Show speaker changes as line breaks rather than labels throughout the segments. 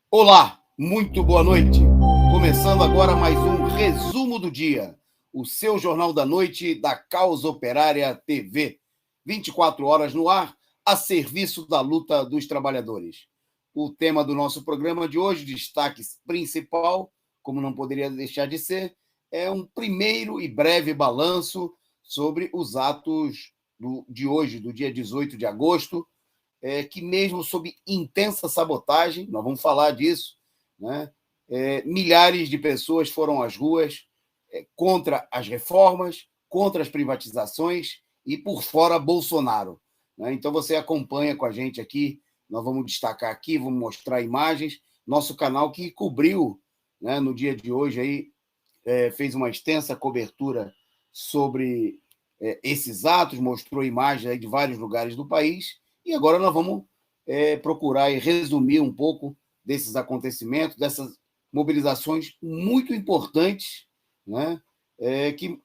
Olá, muito boa noite. Começando agora mais um resumo do dia, o seu jornal da noite da Causa Operária TV. 24 horas no ar, a serviço da luta dos trabalhadores. O tema do nosso programa de hoje, destaque principal, como não poderia deixar de ser, é um primeiro e breve balanço sobre os atos de hoje, do dia 18 de agosto, que mesmo sob intensa sabotagem, nós vamos falar disso, né? Milhares de pessoas foram às ruas contra as reformas, contra as privatizações e por fora Bolsonaro. Né? Então você acompanha com a gente aqui, nós vamos destacar aqui, vamos mostrar imagens, nosso canal que cobriu, né, no dia de hoje, aí, fez uma extensa cobertura sobre esses atos, mostrou imagens aí de vários lugares do país, e agora nós vamos procurar e resumir um pouco desses acontecimentos, dessas mobilizações muito importantes, né? Que,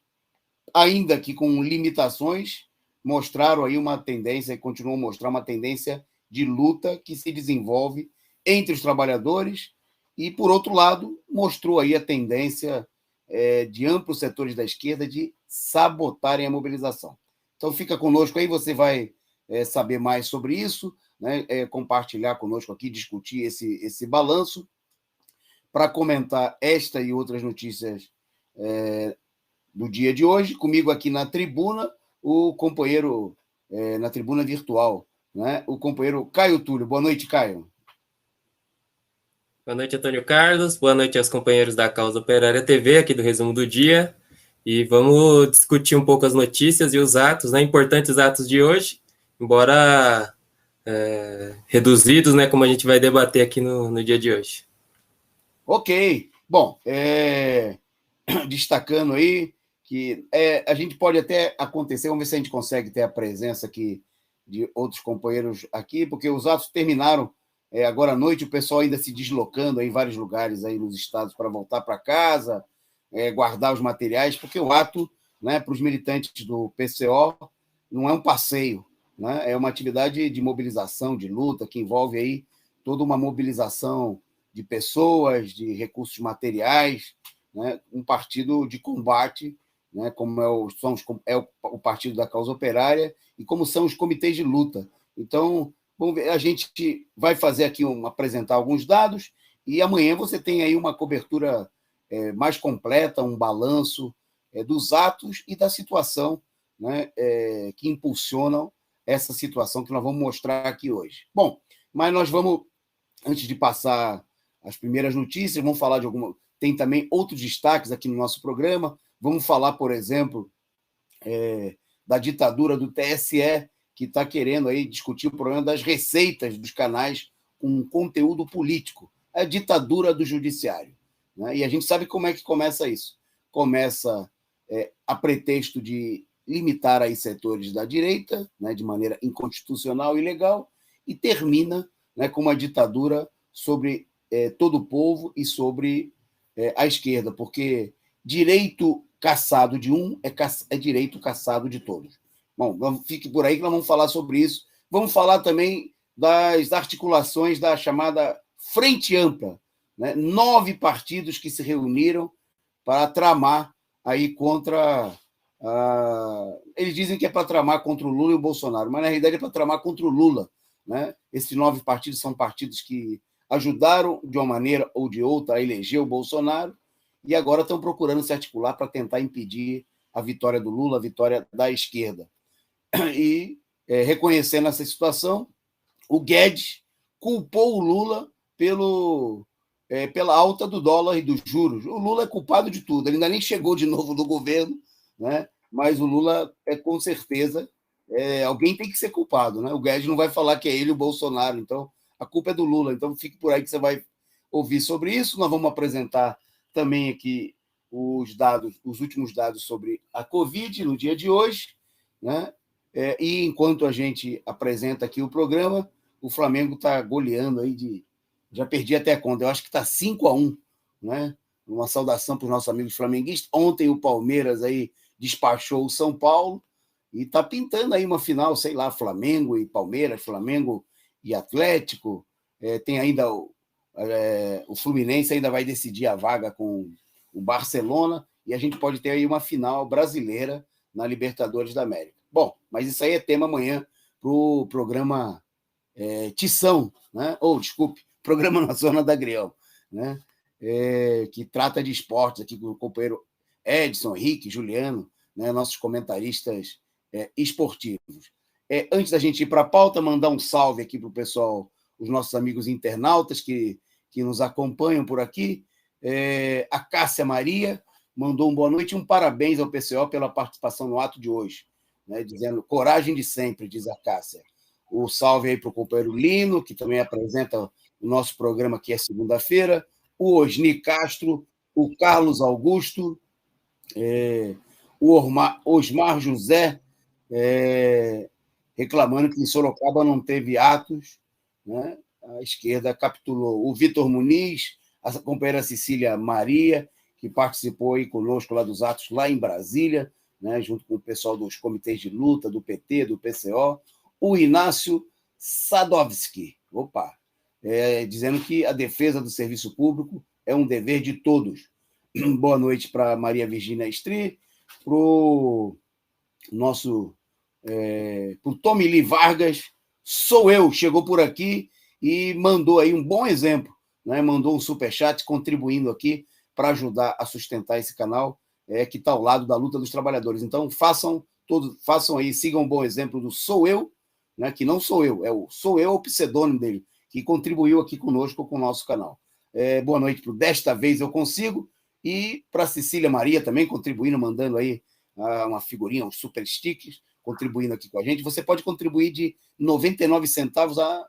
ainda que com limitações, mostraram aí uma tendência, e continuam a mostrar uma tendência de luta que se desenvolve entre os trabalhadores e, por outro lado, mostrou aí a tendência de amplos setores da esquerda de sabotarem a mobilização. Então, fica conosco aí, você vai saber mais sobre isso, né? Compartilhar conosco aqui, discutir esse balanço, para comentar esta e outras notícias do dia de hoje. Comigo aqui na tribuna, o companheiro, na tribuna virtual, né? O companheiro Caio Túlio. Boa noite, Caio.
Boa noite, Antônio Carlos. Boa noite aos companheiros da Causa Operária TV, aqui do Resumo do Dia. E vamos discutir um pouco as notícias e os atos, né, importantes atos de hoje, embora reduzidos, né, como a gente vai debater aqui no dia de hoje.
Ok. Bom, destacando aí que a gente pode até acontecer, vamos ver se a gente consegue ter a presença aqui de outros companheiros aqui, porque os atos terminaram agora à noite, o pessoal ainda se deslocando em vários lugares aí nos estados para voltar para casa, guardar os materiais, porque o ato, né, para os militantes do PCO não é um passeio, né, é uma atividade de mobilização, de luta, que envolve aí toda uma mobilização de pessoas, de recursos materiais, né, um partido de combate, né, como o Partido da Causa Operária e como são os comitês de luta. Então, vamos ver, a gente vai fazer aqui apresentar alguns dados e amanhã você tem aí uma cobertura mais completa, um balanço dos atos e da situação, né, que impulsionam essa situação que nós vamos mostrar aqui hoje. Bom, mas nós vamos, antes de passar as primeiras notícias, vamos falar de alguma... Tem também outros destaques aqui no nosso programa. Vamos falar, por exemplo, da ditadura do TSE, que está querendo aí discutir o problema das receitas dos canais com conteúdo político. É a ditadura do judiciário. Né? E a gente sabe como é que começa isso. Começa a pretexto de limitar aí setores da direita, né, de maneira inconstitucional e ilegal, e termina, né, com uma ditadura sobre todo o povo e sobre a esquerda, porque direito caçado de um é direito caçado de todos. Bom, fique por aí que nós vamos falar sobre isso. Vamos falar também das articulações da chamada Frente Ampla, né? 9 partidos que se reuniram para tramar aí contra... eles dizem que é para tramar contra o Lula e o Bolsonaro, mas na realidade é para tramar contra o Lula. Né? Esses 9 partidos são partidos que ajudaram, de uma maneira ou de outra, a eleger o Bolsonaro e agora estão procurando se articular para tentar impedir a vitória do Lula, a vitória da esquerda. E, reconhecendo essa situação, o Guedes culpou o Lula pela alta do dólar e dos juros. O Lula é culpado de tudo, ele ainda nem chegou de novo no governo, né? Mas o Lula com certeza, alguém tem que ser culpado. Né? O Guedes não vai falar que é ele o Bolsonaro, então a culpa é do Lula. Então fique por aí que você vai ouvir sobre isso. Nós vamos apresentar também aqui os últimos dados sobre a Covid no dia de hoje, né? E enquanto a gente apresenta aqui o programa, o Flamengo está goleando aí já perdi até a conta, eu acho que está 5-1, né? Uma saudação para os nossos amigos flamenguistas. Ontem o Palmeiras aí despachou o São Paulo e está pintando aí uma final, sei lá, Flamengo e Palmeiras, Flamengo e Atlético. Tem ainda o Fluminense ainda vai decidir a vaga com o Barcelona e a gente pode ter aí uma final brasileira na Libertadores da América. Bom, mas isso aí é tema amanhã para o programa Tição, né? Desculpe, Programa Nacional da Agrião, né? Que trata de esportes aqui com o companheiro Edson, Henrique, Juliano, né? Nossos comentaristas esportivos. Antes da gente ir para a pauta, mandar um salve aqui para o pessoal, os nossos amigos internautas que nos acompanham por aqui. A Cássia Maria mandou um boa noite e um parabéns ao PCO pela participação no ato de hoje, né? Dizendo coragem de sempre, diz a Cássia. O salve aí para o companheiro Lino, que também apresenta o nosso programa aqui é segunda-feira, o Osni Castro, o Carlos Augusto, o Osmar José, reclamando que em Sorocaba não teve atos, né? A esquerda capitulou. O Vitor Muniz, a companheira Cecília Maria, que participou aí conosco lá dos atos lá em Brasília, né? Junto com o pessoal dos comitês de luta, do PT, do PCO, o Inácio Sadovski, dizendo que a defesa do serviço público é um dever de todos. Boa noite para Maria Virgínia Estri, para o nosso para o Tommy Lee Vargas, sou eu, chegou por aqui e mandou aí um bom exemplo, né? Mandou um superchat contribuindo aqui para ajudar a sustentar esse canal que está ao lado da luta dos trabalhadores. Então, façam aí, sigam um bom exemplo do Sou Eu, né? Que não sou eu, Sou Eu, o pseudônimo dele, que contribuiu aqui conosco com o nosso canal. Boa noite para o Desta Vez Eu Consigo e para a Cecília Maria também contribuindo, mandando aí uma figurinha, uns super stickers, contribuindo aqui com a gente. Você pode contribuir de 99 centavos a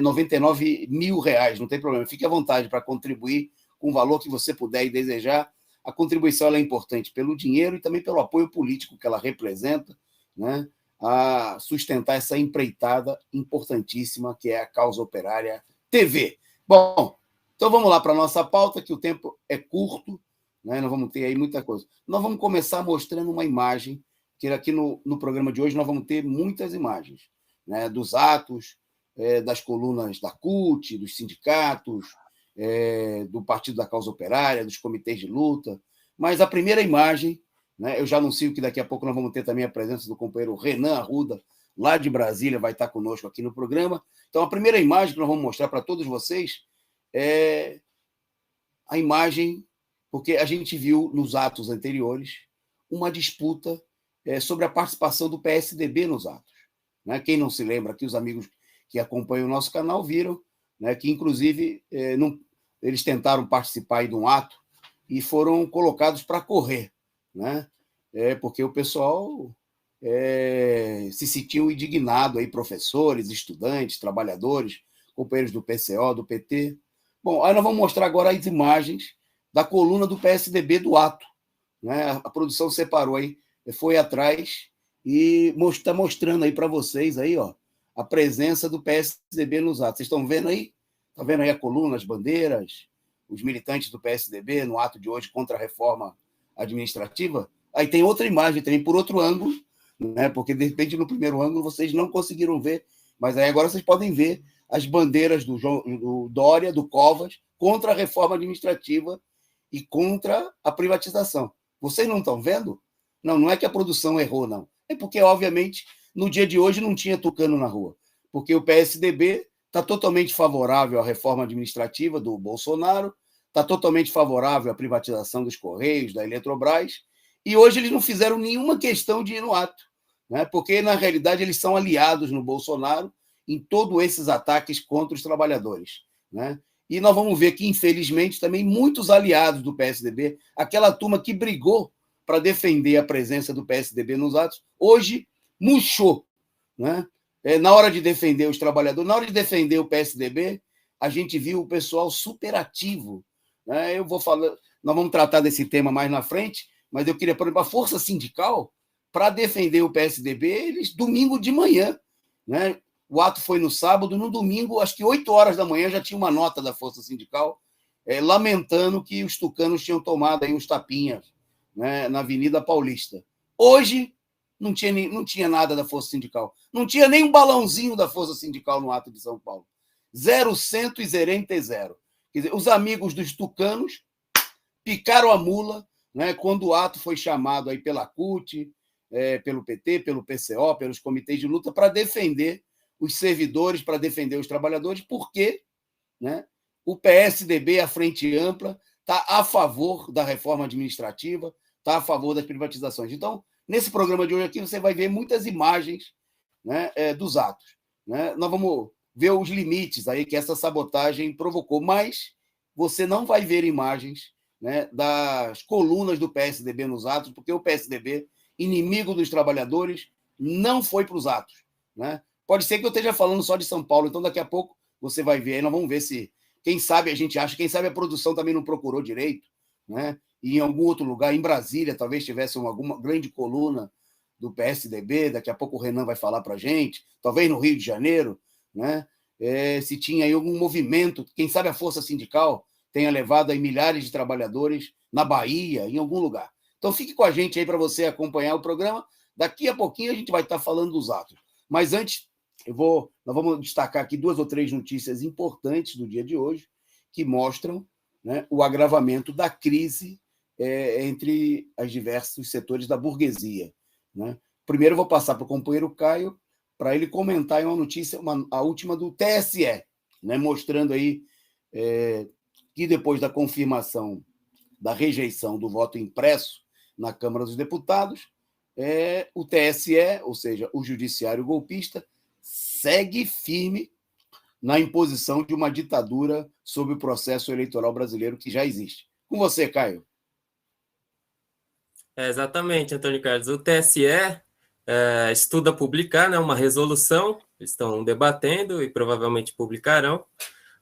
99 mil reais, não tem problema. Fique à vontade para contribuir com o valor que você puder e desejar. A contribuição ela é importante pelo dinheiro e também pelo apoio político que ela representa, né, a sustentar essa empreitada importantíssima que é a Causa Operária TV. Bom, então vamos lá para a nossa pauta, que o tempo é curto, né, nós vamos ter aí muita coisa. Nós vamos começar mostrando uma imagem, que aqui no programa de hoje nós vamos ter muitas imagens, né, dos atos, das colunas da CUT, dos sindicatos, do Partido da Causa Operária, dos comitês de luta. Mas a primeira imagem, né, eu já anuncio que daqui a pouco nós vamos ter também a presença do companheiro Renan Arruda, lá de Brasília, vai estar conosco aqui no programa. Então, a primeira imagem que nós vamos mostrar para todos vocês é a imagem, porque a gente viu nos atos anteriores uma disputa sobre a participação do PSDB nos atos, né? Quem não se lembra aqui, os amigos que acompanham o nosso canal viram, né, que, inclusive, eles tentaram participar aí de um ato e foram colocados para correr, né? Porque o pessoal se sentiu indignado, aí, professores, estudantes, trabalhadores, companheiros do PCO, do PT. Bom, aí nós vamos mostrar agora as imagens da coluna do PSDB do ato, né? A produção separou aí, foi atrás e está mostrando aí para vocês aí, ó, a presença do PSDB nos atos. Vocês estão vendo aí? Estão vendo aí a coluna, as bandeiras, os militantes do PSDB no ato de hoje contra a reforma administrativa? Aí tem outra imagem também, por outro ângulo, né? Porque, de repente, no primeiro ângulo vocês não conseguiram ver, mas aí agora vocês podem ver as bandeiras do Dória, do Covas, contra a reforma administrativa e contra a privatização. Vocês não estão vendo? Não é que a produção errou, não. É porque, obviamente, no dia de hoje não tinha tucano na rua, porque o PSDB está totalmente favorável à reforma administrativa do Bolsonaro, está totalmente favorável à privatização dos Correios, da Eletrobras, e hoje eles não fizeram nenhuma questão de ir no ato, né? Porque, na realidade, eles são aliados no Bolsonaro em todos esses ataques contra os trabalhadores, né? E nós vamos ver que, infelizmente, também muitos aliados do PSDB, aquela turma que brigou para defender a presença do PSDB nos atos, hoje murchou, né? Na hora de defender os trabalhadores, na hora de defender o PSDB, a gente viu o pessoal superativo, né? Eu vou falar, nós vamos tratar desse tema mais na frente, mas eu queria, por exemplo, a força sindical, para defender o PSDB, eles, domingo de manhã, né? O ato foi no sábado, no domingo, acho que 8 horas da manhã, já tinha uma nota da força sindical lamentando que os tucanos tinham tomado aí uns tapinhas, né, na Avenida Paulista. Hoje, não tinha nada da força sindical. Não tinha nem um balãozinho da força sindical no ato de São Paulo. 0, 100 e 0. Quer dizer, os amigos dos tucanos picaram a mula, né, quando o ato foi chamado aí pela CUT, pelo PT, pelo PCO, pelos comitês de luta, para defender os servidores, para defender os trabalhadores, porque, né, o PSDB, a Frente Ampla, está a favor da reforma administrativa, está a favor das privatizações. Então, nesse programa de hoje aqui, você vai ver muitas imagens, né, dos atos. Né? Nós vamos ver os limites aí que essa sabotagem provocou, mas você não vai ver imagens, né, das colunas do PSDB nos atos, porque o PSDB, inimigo dos trabalhadores, não foi para os atos. Né? Pode ser que eu esteja falando só de São Paulo, então daqui a pouco você vai ver, aí nós vamos ver se, quem sabe a gente acha, quem sabe a produção também não procurou direito, né? E em algum outro lugar, em Brasília, talvez tivesse alguma grande coluna do PSDB, daqui a pouco o Renan vai falar para a gente, talvez no Rio de Janeiro, né? Se tinha aí algum movimento, quem sabe a força sindical tenha levado aí milhares de trabalhadores na Bahia, em algum lugar. Então fique com a gente aí para você acompanhar o programa. Daqui a pouquinho a gente vai estar falando dos atos. Mas antes, nós vamos destacar aqui 2 ou 3 notícias importantes do dia de hoje, que mostram, né, o agravamento da crise entre os diversos setores da burguesia. Né? Primeiro, eu vou passar para o companheiro Caio, para ele comentar uma notícia, a última do TSE, né, mostrando aí que depois da confirmação da rejeição do voto impresso na Câmara dos Deputados, o TSE, ou seja, o judiciário golpista, segue firme na imposição de uma ditadura sobre o processo eleitoral brasileiro que já existe. Com você, Caio.
Exatamente, Antônio Carlos. O TSE estuda publicar, né, uma resolução, eles estão debatendo e provavelmente publicarão,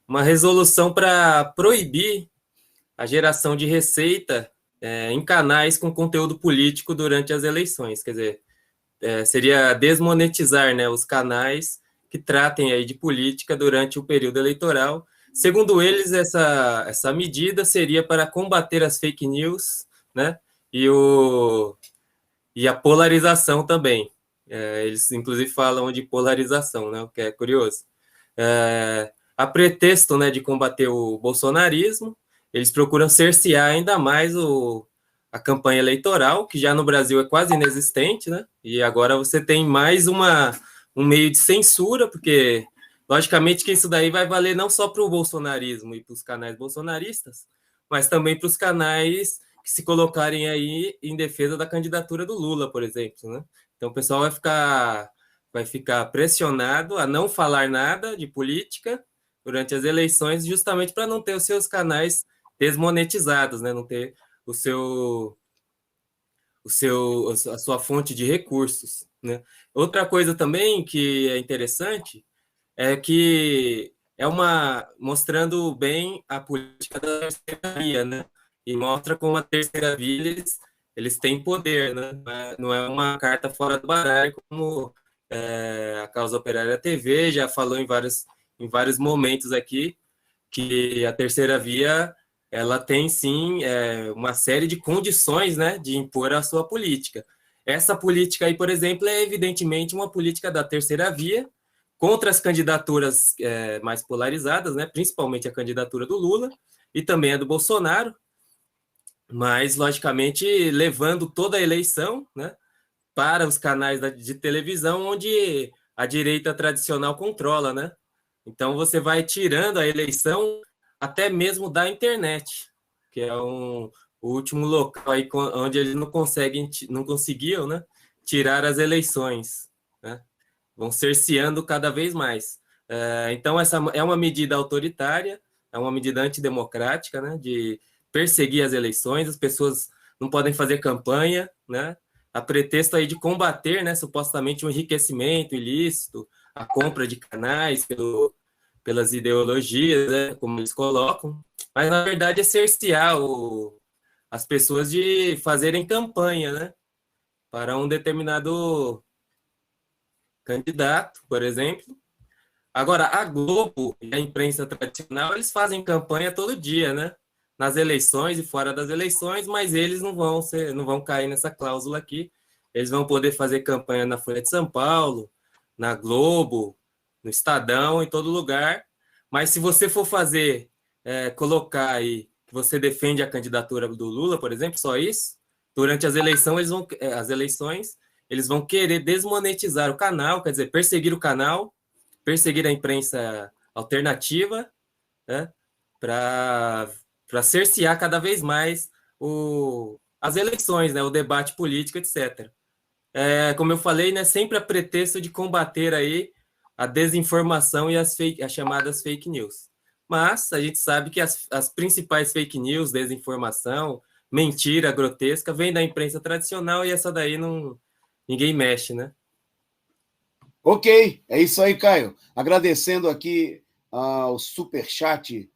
uma resolução para proibir a geração de receita em canais com conteúdo político durante as eleições. Quer dizer, seria desmonetizar, né, os canais que tratem aí de política durante o período eleitoral. Segundo eles, essa medida seria para combater as fake news, né, e a polarização também. Eles, inclusive, falam de polarização, né, o que é curioso. A pretexto, né, de combater o bolsonarismo, eles procuram cercear ainda mais a campanha eleitoral, que já no Brasil é quase inexistente, né? E agora você tem mais um meio de censura, porque, logicamente, que isso daí vai valer não só para o bolsonarismo e para os canais bolsonaristas, mas também para os canais que se colocarem aí em defesa da candidatura do Lula, por exemplo, né? Então o pessoal vai ficar pressionado a não falar nada de política durante as eleições, justamente para não ter os seus canais desmonetizados, né? Não ter a sua fonte de recursos, né? Outra coisa também que é interessante é que mostrando bem a política da terceira via, né? E mostra como a terceira via eles têm poder, né? Não é uma carta fora do baralho, como a Causa Operária TV já falou em vários momentos aqui, que a terceira via ela tem sim uma série de condições, né, de impor a sua política. Essa política aí, por exemplo, é evidentemente uma política da terceira via contra as candidaturas mais polarizadas, né, principalmente a candidatura do Lula e também a do Bolsonaro, mas, logicamente, levando toda a eleição, né, para os canais de televisão onde a direita tradicional controla, né? Então, você vai tirando a eleição até mesmo da internet, que é o último local aí onde eles não conseguiam, né, tirar as eleições, né? Vão cerceando cada vez mais. Então, essa é uma medida autoritária, é uma medida antidemocrática, né, de perseguir as eleições, as pessoas não podem fazer campanha, né, a pretexto aí de combater, né, supostamente o enriquecimento ilícito, a compra de canais pelas ideologias, né, como eles colocam, mas na verdade é cercear as pessoas de fazerem campanha, né, para um determinado candidato, por exemplo. Agora, a Globo e a imprensa tradicional, eles fazem campanha todo dia, né, nas eleições e fora das eleições, mas eles não vão cair nessa cláusula aqui. Eles vão poder fazer campanha na Folha de São Paulo, na Globo, no Estadão, em todo lugar. Mas se você for fazer colocar aí que você defende a candidatura do Lula, por exemplo, só isso. Durante as eleições, eles vão querer desmonetizar o canal, quer dizer, perseguir o canal, perseguir a imprensa alternativa, né, para cercear cada vez mais as eleições, né, o debate político, etc. Como eu falei, né, sempre a pretexto de combater aí a desinformação e as chamadas fake news. Mas a gente sabe que as principais fake news, desinformação, mentira grotesca, vem da imprensa tradicional e essa daí ninguém mexe, né?
Ok, é isso aí, Caio. Agradecendo aqui ao superchat,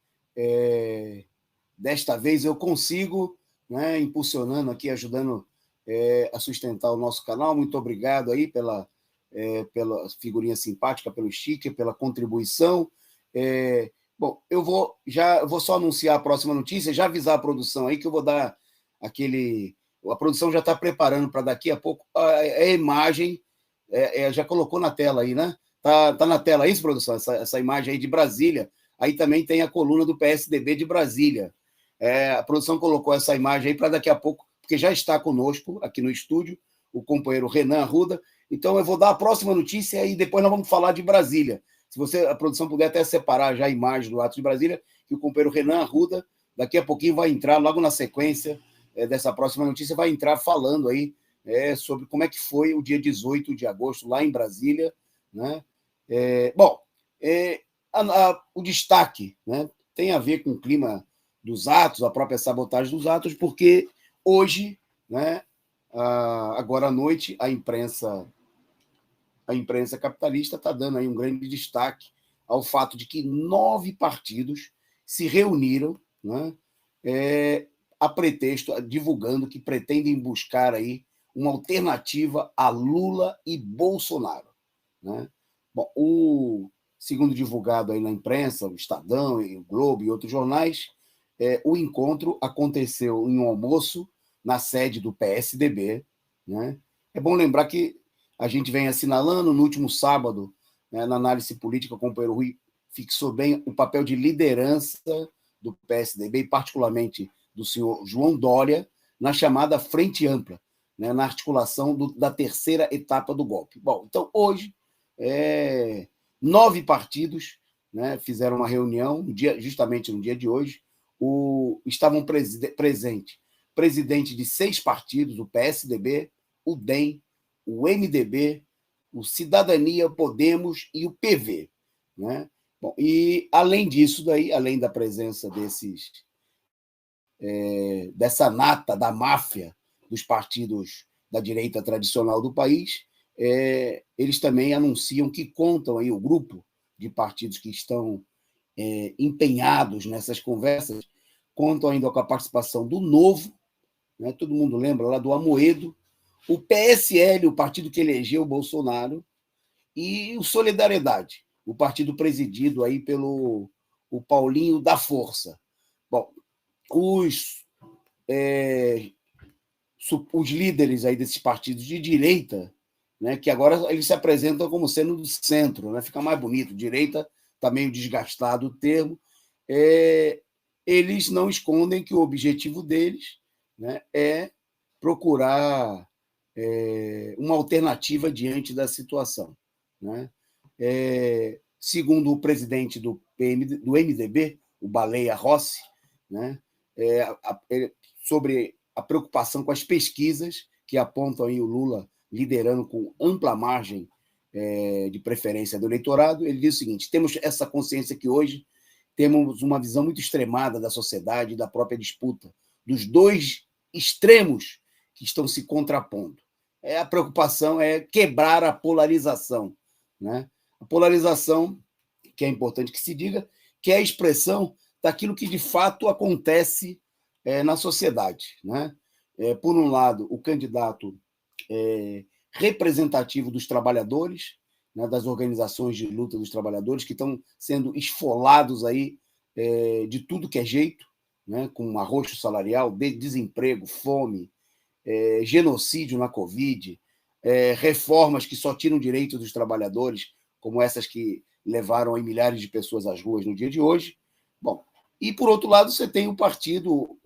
desta vez eu consigo, né, impulsionando aqui, ajudando a sustentar o nosso canal. Muito obrigado aí pela figurinha simpática, pelo sticker, pela contribuição. Bom, eu vou só anunciar a próxima notícia, já avisar a produção aí que eu vou dar aquele... A produção já está preparando para daqui a pouco a imagem, já colocou na tela aí, né? Tá na tela isso, produção? Essa imagem aí de Brasília. Aí também tem a coluna do PSDB de Brasília. A produção colocou essa imagem aí para daqui a pouco, porque já está conosco aqui no estúdio, o companheiro Renan Arruda. Então, eu vou dar a próxima notícia e depois nós vamos falar de Brasília. Se a produção puder até separar já a imagem do ato de Brasília, que o companheiro Renan Arruda, daqui a pouquinho vai entrar, logo na sequência dessa próxima notícia, vai entrar falando aí sobre como é que foi o dia 18 de agosto lá em Brasília, né? O destaque, né, tem a ver com o clima dos atos, a própria sabotagem dos atos, porque hoje, né, agora à noite, a imprensa capitalista está dando aí um grande destaque ao fato de que 9 partidos se reuniram, né, a pretexto, divulgando que pretendem buscar aí uma alternativa a Lula e Bolsonaro, né? Bom, segundo divulgado aí na imprensa, o Estadão, o Globo e outros jornais, o encontro aconteceu em um almoço na sede do PSDB, né? É bom lembrar que a gente vem assinalando no último sábado, né, na análise política, o companheiro Rui fixou bem o papel de liderança do PSDB, e particularmente do senhor João Dória, na chamada Frente Ampla, né, na articulação da terceira etapa do golpe. Bom, então, hoje, 9 partidos, né, fizeram uma reunião, justamente no dia de hoje, estavam presentes presidente de 6 partidos, o PSDB, o DEM, o MDB, o Cidadania, Podemos e o PV, né? Bom, e além disso daí, além da presença dessa nata da máfia dos partidos da direita tradicional do país, eles também anunciam que contam aí o grupo de partidos que estão empenhados nessas conversas, contam ainda com a participação do Novo, né? Todo mundo lembra lá do Amoedo, o PSL, o partido que elegeu o Bolsonaro, e o Solidariedade, o partido presidido aí pelo Paulinho da Força. Bom, os líderes aí desses partidos de direita, né, que agora eles se apresentam como sendo do centro, né, fica mais bonito, direita está meio desgastado o termo, eles não escondem que o objetivo deles, né, é procurar uma alternativa diante da situação, né? Segundo o presidente do MDB, o Baleia Rossi, né, sobre a preocupação com as pesquisas que apontam aí o Lula liderando com ampla margem de preferência do eleitorado, ele diz o seguinte: temos essa consciência que hoje temos uma visão muito extremada da sociedade e da própria disputa, dos dois extremos que estão se contrapondo. A preocupação é quebrar a polarização, né? A polarização, que é importante que se diga, que é a expressão daquilo que de fato acontece na sociedade, né? Por um lado, o candidato representativo dos trabalhadores, né, das organizações de luta dos trabalhadores, que estão sendo esfolados aí de tudo que é jeito, né, com arroxo salarial, desemprego, fome, genocídio na Covid, reformas que só tiram direito dos trabalhadores, como essas que levaram aí milhares de pessoas às ruas no dia de hoje. Bom, E, por outro lado, você tem o partido,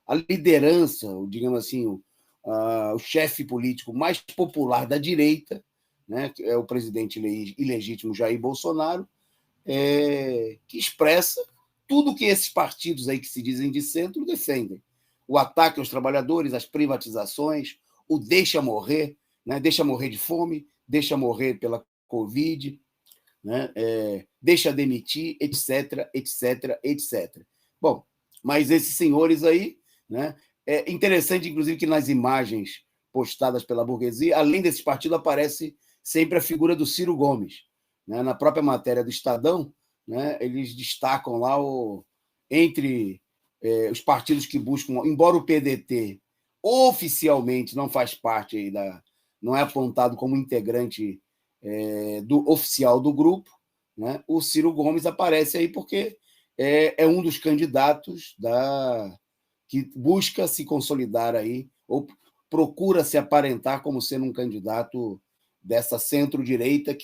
a liderança, digamos assim, o chefe político mais popular da direita, né, que é o presidente ilegítimo Jair Bolsonaro, que expressa tudo que esses partidos aí que se dizem de centro defendem. O ataque aos trabalhadores, as privatizações, o deixa morrer, né? Deixa morrer de fome, deixa morrer pela Covid, né? Deixa demitir, etc, etc, etc. Bom, mas esses senhores aí, né? É interessante, inclusive, que nas imagens postadas pela burguesia, além desse partido, aparece sempre a figura do Ciro Gomes, né? Na própria matéria do Estadão, né? Eles destacam lá entre os partidos que buscam, embora o PDT oficialmente não faz parte aí não é apontado como integrante oficial do grupo, né? O Ciro Gomes aparece aí porque é um dos candidatos que busca se consolidar aí, ou procura se aparentar como sendo um candidato dessa centro-direita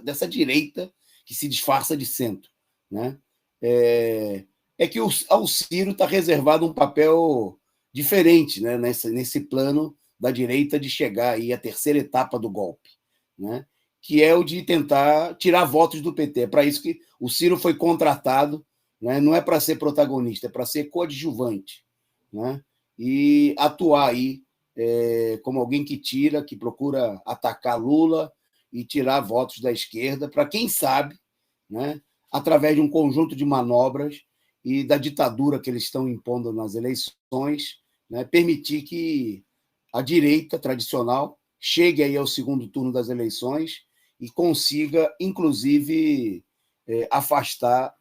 dessa direita que se disfarça de centro, né? Que ao Ciro está reservado um papel diferente, né, nesse plano da direita de chegar aí à terceira etapa do golpe, né, que é o de tentar tirar votos do PT. É para isso que o Ciro foi contratado, né, não é para ser protagonista, é para ser coadjuvante, né, e atuar aí como alguém que procura atacar Lula e tirar votos da esquerda, para quem sabe, né, através de um conjunto de manobras e da ditadura que eles estão impondo nas eleições, né, permitir que a direita tradicional chegue aí ao segundo turno das eleições e consiga, inclusive, afastar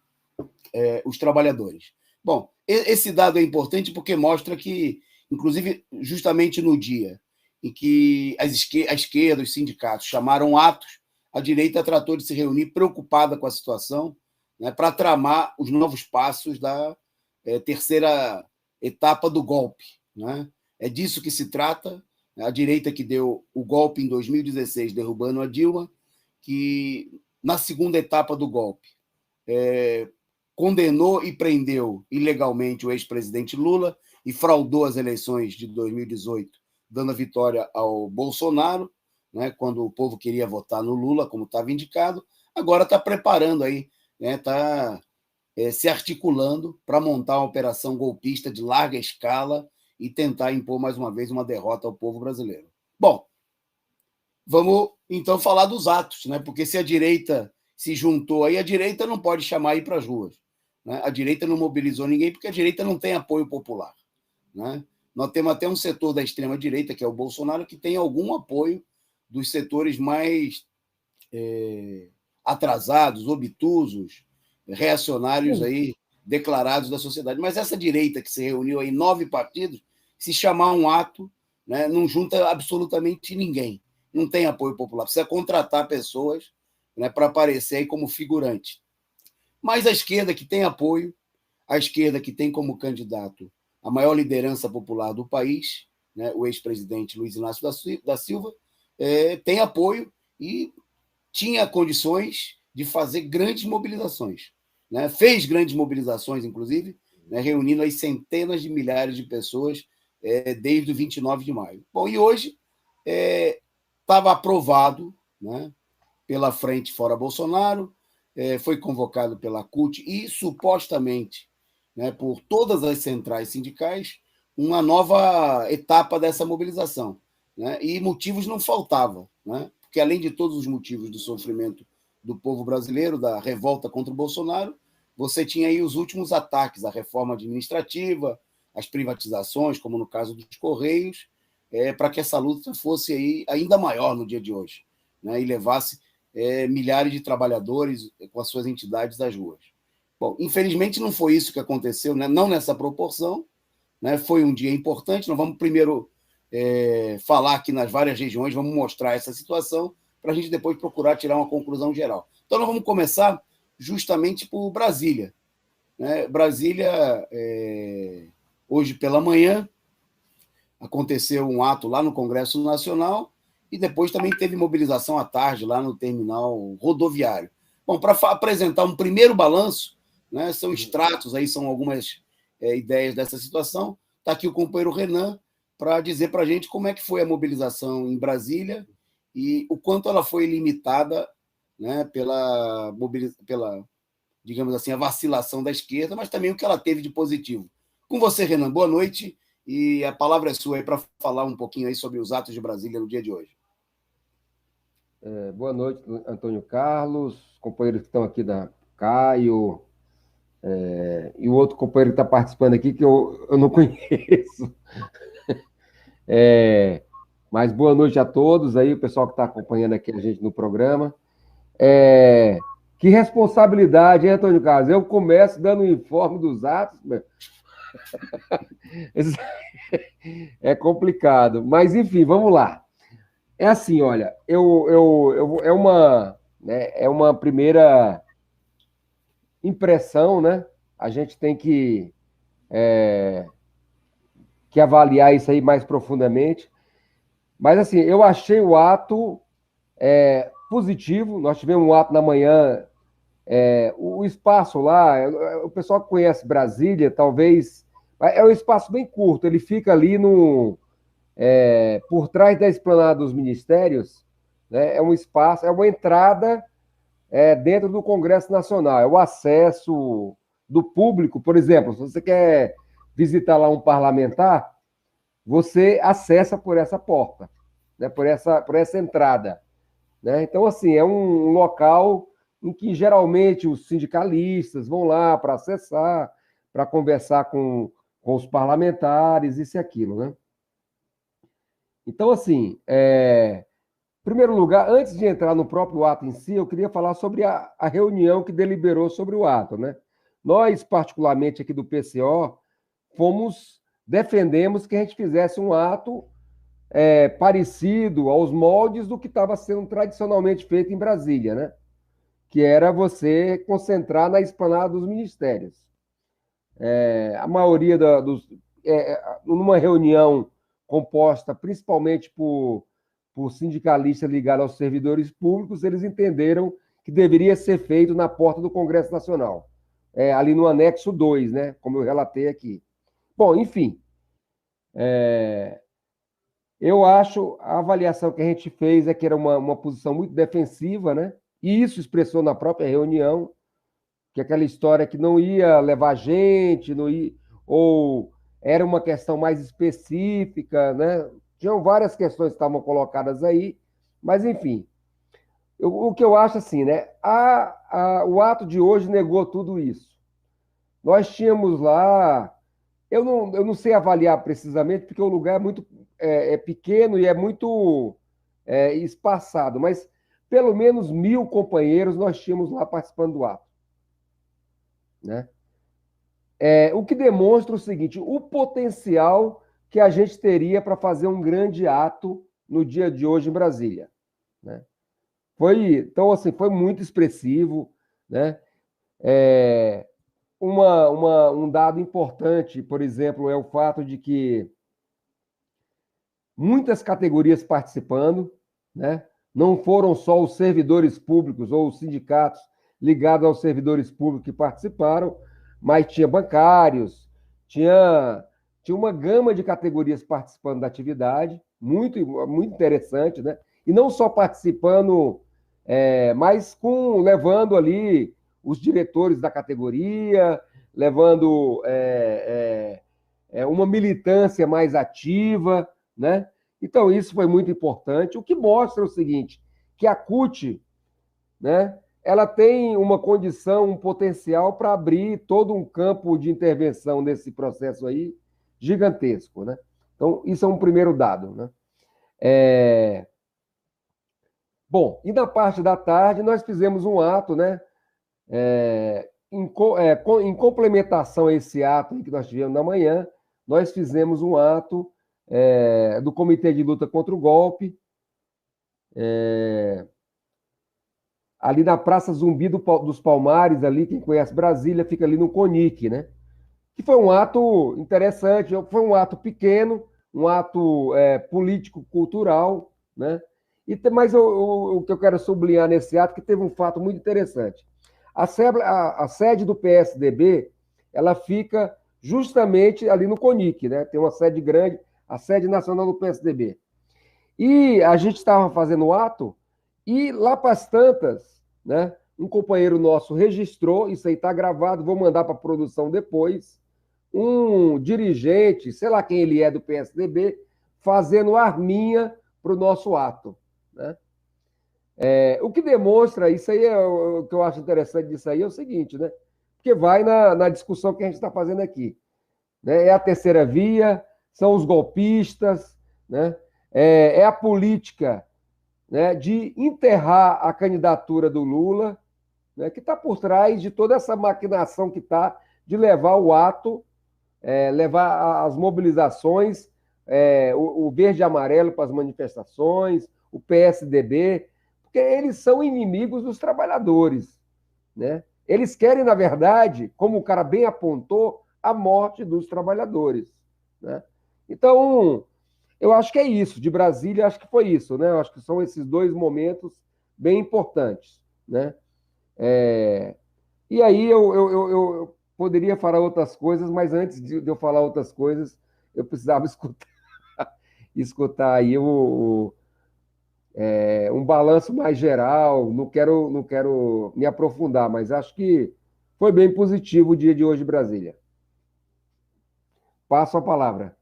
os trabalhadores. Bom, esse dado é importante porque mostra que, inclusive, justamente no dia em que a esquerda, os sindicatos chamaram atos, a direita tratou de se reunir preocupada com a situação, né, para tramar os novos passos da terceira etapa do golpe, né? É disso que se trata. A direita que deu o golpe em 2016, derrubando a Dilma, que na segunda etapa do golpe condenou e prendeu ilegalmente o ex-presidente Lula e fraudou as eleições de 2018, dando a vitória ao Bolsonaro, né, quando o povo queria votar no Lula, como estava indicado. Agora está preparando aí, está se articulando para montar uma operação golpista de larga escala e tentar impor mais uma vez uma derrota ao povo brasileiro. Bom, vamos então falar dos atos, né? Porque se a direita se juntou aí, a direita não pode chamar aí para as ruas, né? A direita não mobilizou ninguém porque a direita não tem apoio popular, né? Nós temos até um setor da extrema-direita, que é o Bolsonaro, que tem algum apoio dos setores mais atrasados, obtusos, reacionários aí declarados da sociedade. Mas essa direita que se reuniu aí 9 partidos, se chamar um ato, né, não junta absolutamente ninguém. Não tem apoio popular. Precisa contratar pessoas, né, para aparecer aí como figurante. Mas a esquerda que tem apoio, a esquerda que tem como candidato a maior liderança popular do país, né, o ex-presidente Luiz Inácio da Silva, tem apoio e tinha condições de fazer grandes mobilizações, né? Fez grandes mobilizações, inclusive, né, reunindo aí centenas de milhares de pessoas desde o 29 de maio. Bom, e hoje estava aprovado, né, pela Frente Fora Bolsonaro, foi convocado pela CUT e, supostamente, né, por todas as centrais sindicais, uma nova etapa dessa mobilização, né? E motivos não faltavam, né? Porque, além de todos os motivos do sofrimento do povo brasileiro, da revolta contra o Bolsonaro, você tinha aí os últimos ataques à reforma administrativa, às privatizações, como no caso dos Correios, para que essa luta fosse aí ainda maior no dia de hoje, né? E levasse milhares de trabalhadores com as suas entidades às ruas. Bom, infelizmente não foi isso que aconteceu, né? Não nessa proporção, né? Foi um dia importante. Nós vamos primeiro falar aqui nas várias regiões, vamos mostrar essa situação para a gente depois procurar tirar uma conclusão geral. Então, nós vamos começar justamente por Brasília, né? Brasília, hoje pela manhã, aconteceu um ato lá no Congresso Nacional e depois também teve mobilização à tarde lá no terminal rodoviário. Bom, para apresentar um primeiro balanço, né? São extratos, aí são algumas ideias dessa situação. Está aqui o companheiro Renan para dizer para a gente como é que foi a mobilização em Brasília e o quanto ela foi limitada, né, pela, digamos assim, a vacilação da esquerda, mas também o que ela teve de positivo. Com você, Renan, boa noite, e a palavra é sua aí para falar um pouquinho aí sobre os atos de Brasília no dia de hoje.
Boa noite, Antônio Carlos, companheiros que estão aqui da Caio, e o outro companheiro que está participando aqui, que eu não conheço. Mas boa noite a todos aí, o pessoal que está acompanhando aqui a gente no programa. Que responsabilidade, hein, Antônio Carlos? Eu começo dando o informe dos atos. É complicado, mas enfim, vamos lá. É assim, olha, é uma primeira impressão, né? A gente tem que avaliar isso aí mais profundamente. Mas assim, eu achei o ato positivo. Nós tivemos um ato na manhã. O espaço lá, o pessoal que conhece Brasília, talvez é um espaço bem curto. Ele fica ali por trás da esplanada dos ministérios, né? É um espaço, é uma entrada dentro do Congresso Nacional, é o acesso do público. Por exemplo, se você quer visitar lá um parlamentar, você acessa por essa porta, né? por essa entrada, né? Então, assim, é um local em que geralmente os sindicalistas vão lá para acessar, para conversar com os parlamentares, isso e aquilo, né? Então, assim, em primeiro lugar, antes de entrar no próprio ato em si, eu queria falar sobre a reunião que deliberou sobre o ato, né? Nós, particularmente aqui do PCO, defendemos que a gente fizesse um ato parecido aos moldes do que estava sendo tradicionalmente feito em Brasília, né? Que era você concentrar na esplanada dos ministérios. A maioria numa reunião composta principalmente por sindicalistas ligados aos servidores públicos, eles entenderam que deveria ser feito na porta do Congresso Nacional, ali no anexo 2, né, como eu relatei aqui. Bom, enfim, eu acho a avaliação que a gente fez que era uma posição muito defensiva, né, e isso expressou na própria reunião, que aquela história que não ia levar gente, não ia, ou era uma questão mais específica, né? Tinham várias questões que estavam colocadas aí, mas, enfim, o que eu acho assim, né? O ato de hoje negou tudo isso. Nós tínhamos lá, eu não sei avaliar precisamente, porque o lugar é muito pequeno e é muito espaçado, mas pelo menos 1.000 companheiros nós tínhamos lá participando do ato, né? O que demonstra o seguinte: o potencial que a gente teria para fazer um grande ato no dia de hoje em Brasília, né? Então, assim, foi muito expressivo, né? Um dado importante, por exemplo, é o fato de que muitas categorias participando, né? Não foram só os servidores públicos ou os sindicatos ligados aos servidores públicos que participaram, mas tinha bancários, tinha uma gama de categorias participando da atividade, muito, muito interessante, né? E não só participando, mas levando ali os diretores da categoria, levando uma militância mais ativa, né? Então, isso foi muito importante, o que mostra o seguinte, que a CUT, né, ela tem uma condição, um potencial para abrir todo um campo de intervenção nesse processo aí gigantesco, né? Então, isso é um primeiro dado, né? Bom, e na parte da tarde nós fizemos um ato, né? Em complementação a esse ato que nós tivemos na manhã, nós fizemos um ato do Comitê de Luta contra o Golpe, ali na Praça Zumbi dos Palmares, ali, quem conhece Brasília, fica ali no CONIC, né? Que foi um ato interessante, foi um ato pequeno, um ato político-cultural, né? Mas o que eu quero sublinhar nesse ato é que teve um fato muito interessante. A sede do PSDB, ela fica justamente ali no CONIC, né? Tem uma sede grande, a sede nacional do PSDB. E a gente estava fazendo o ato, e lá para as tantas, né? Um companheiro nosso registrou, isso aí está gravado, vou mandar para a produção depois, um dirigente, sei lá quem ele é do PSDB, fazendo arminha para o nosso ato, né? O que demonstra, isso aí o que eu acho interessante disso aí é o seguinte, né? Porque vai na discussão que a gente está fazendo aqui, né? É a terceira via, são os golpistas, né? É a política, né, de enterrar a candidatura do Lula, né, que está por trás de toda essa maquinação que está de levar o ato, levar as mobilizações, o verde e amarelo para as manifestações, o PSDB, porque eles são inimigos dos trabalhadores, né? Eles querem, na verdade, como o cara bem apontou, a morte dos trabalhadores, né? Então, eu acho que é isso. De Brasília, acho que foi isso, né? Eu acho que são esses dois momentos bem importantes, né? E aí eu poderia falar outras coisas, mas antes de eu falar outras coisas, eu precisava escutar aí um balanço mais geral. Não quero me aprofundar, mas acho que foi bem positivo o dia de hoje em Brasília. Passo a palavra.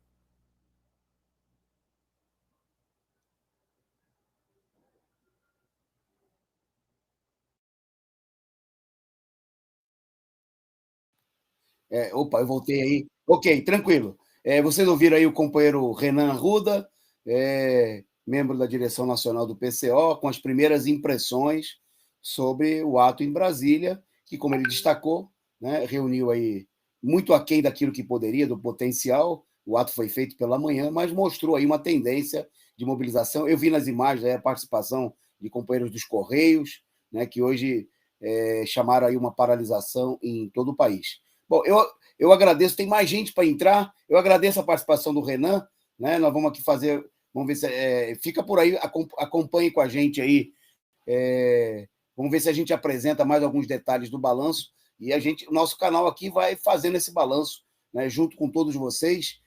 Opa, eu voltei aí. Ok, tranquilo. Vocês ouviram aí o companheiro Renan Arruda, membro da direção nacional do PCO, com as primeiras impressões sobre o ato em Brasília, que, como ele destacou, né, reuniu aí muito aquém daquilo que poderia, do potencial. O ato foi feito pela manhã, mas mostrou aí uma tendência de mobilização. Eu vi nas imagens aí a participação de companheiros dos Correios, né, que hoje chamaram aí uma paralisação em todo o país. Bom, eu agradeço, tem mais gente para entrar, eu agradeço a participação do Renan, né? Nós vamos aqui fazer, vamos ver se fica por aí, acompanhe com a gente aí, vamos ver se a gente apresenta mais alguns detalhes do balanço, e o nosso canal aqui vai fazendo esse balanço, né, junto com todos vocês,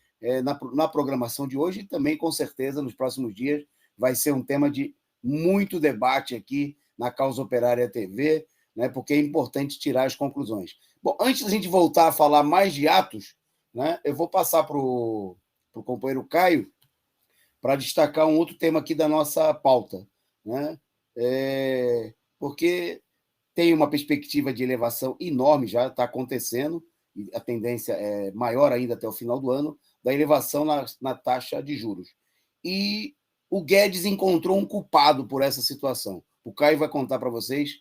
na programação de hoje, e também, com certeza, nos próximos dias, vai ser um tema de muito debate aqui na Causa Operária TV, né, porque é importante tirar as conclusões. Bom, antes da gente voltar a falar mais de atos, né, eu vou passar para o companheiro Caio para destacar um outro tema aqui da nossa pauta, né, porque tem uma perspectiva de elevação enorme, já está acontecendo, e a tendência é maior ainda até o final do ano, da elevação na taxa de juros. E o Guedes encontrou um culpado por essa situação. O Caio vai contar para vocês